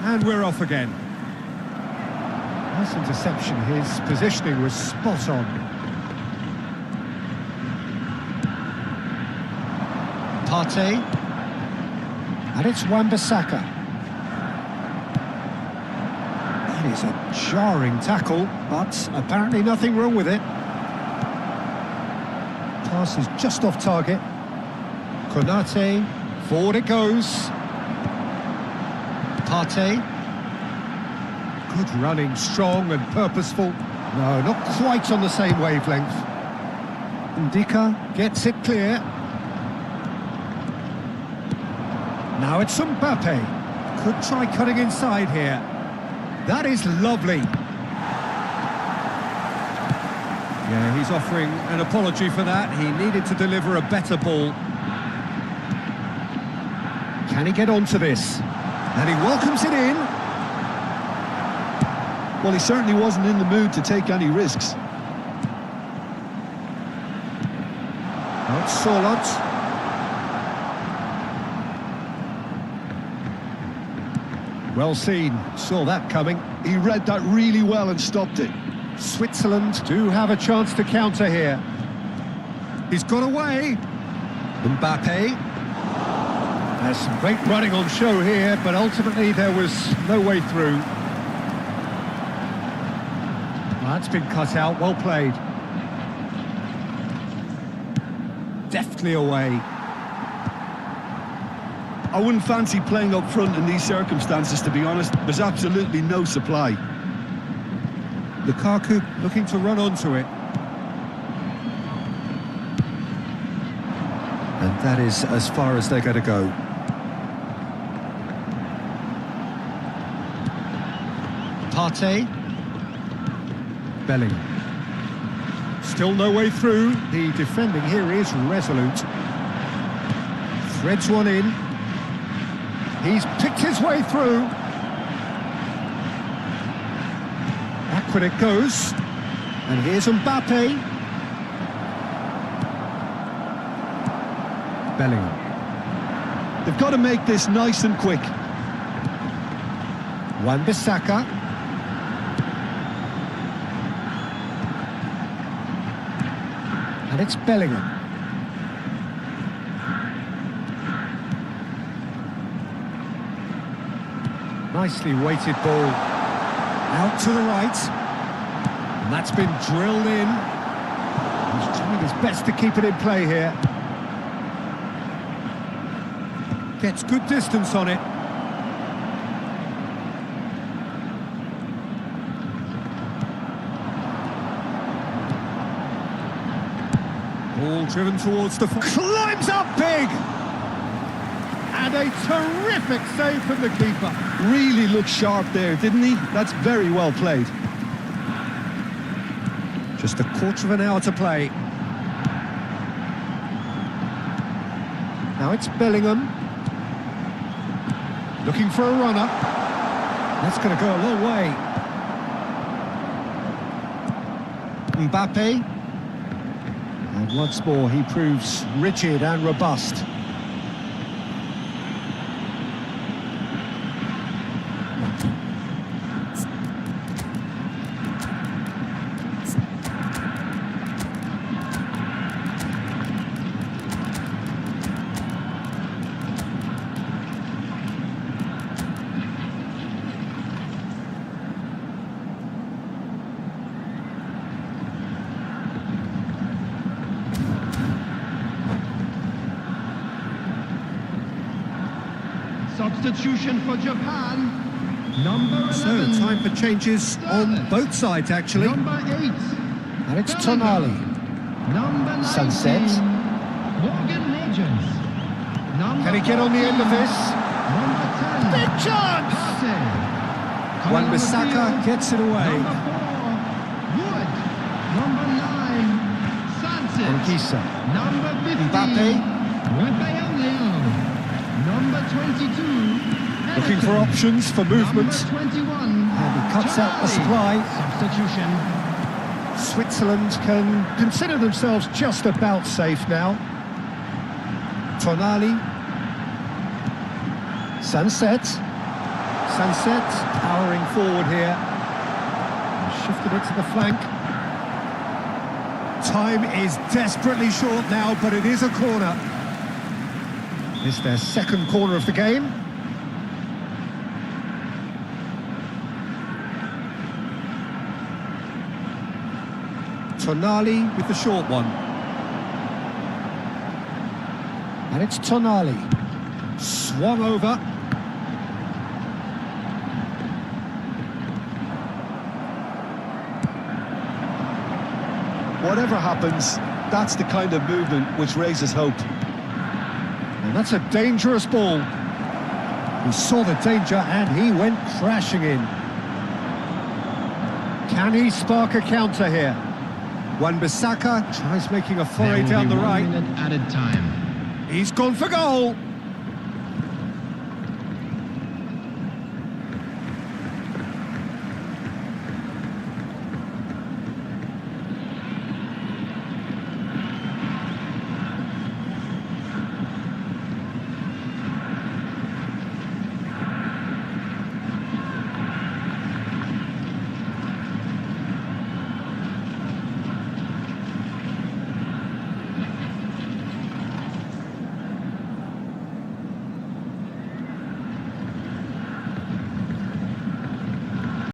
And we're off again. Nice interception, his positioning was spot on. Partey. And it's Wan-Bissaka. That is a jarring tackle, but apparently nothing wrong with it. Pass is just off target. Konate, forward it goes. Partey. Good running, strong and purposeful. No, not quite on the same wavelength. Ndika gets it clear. Now it's Mbappe. Could try cutting inside here. That is lovely. Yeah, he's offering an apology for that. He needed to deliver a better ball. Can he get onto this? And he welcomes it in. Well, he certainly wasn't in the mood to take any risks. Now it's Sorlot. Well seen, saw that coming. He read that really well and stopped it. Switzerland do have a chance to counter here. He's got away. Mbappe. There's some great running on show here, but ultimately there was no way through. Well, that's been cut out, well played. Deftly away. I wouldn't fancy playing up front in these circumstances, to be honest. There's absolutely no supply. Lukaku looking to run onto it. And that is as far as they're going to go. Partey. Bellingham. Still no way through. The defending here is resolute. Threads one in. He's picked his way through. Backward it goes. And here's Mbappe. Bellingham. They've got to make this nice and quick. Wan-Bissaka. And it's Bellingham. Nicely weighted ball. Out to the right. And that's been drilled in. He's trying his best to keep it in play here. Gets good distance on it. Ball driven towards the... Climbs up big! And a terrific save from the keeper. Really looked sharp there, didn't he? That's very well played. Just a quarter of an hour to play. Now it's Bellingham. Looking for a runner. That's going to go a long way. Mbappe. And once more he proves rigid and robust. Substitution for Japan. Number 11. So, time for changes on both sides, actually. Number 8. And it's Bellingham. Tonali. Number 19. Sunset. Morgan Rogers. Number Can he get on the end of this? Number 10. Big chance! Wan-Bissaka gets it away. Number 4. Wood. Number 9. Sanchez. And Gisa. Number 15. Mbappe. Rafael Leão. Number 22. Looking for options for movement. Number 21. And he cuts out the supply. Substitution. Switzerland can consider themselves just about safe now. Tonali. Sunset. Sunset powering forward here. And shifted it to the flank. Time is desperately short now, but it is a corner. It's their second corner of the game. Tonali with the short one. And it's Tonali. Swung over. Whatever happens, that's the kind of movement which raises hope. And that's a dangerous ball. He saw the danger and he went crashing in. Can he spark a counter here? Wan-Bissaka tries making a foray down the right. Added time. He's gone for goal.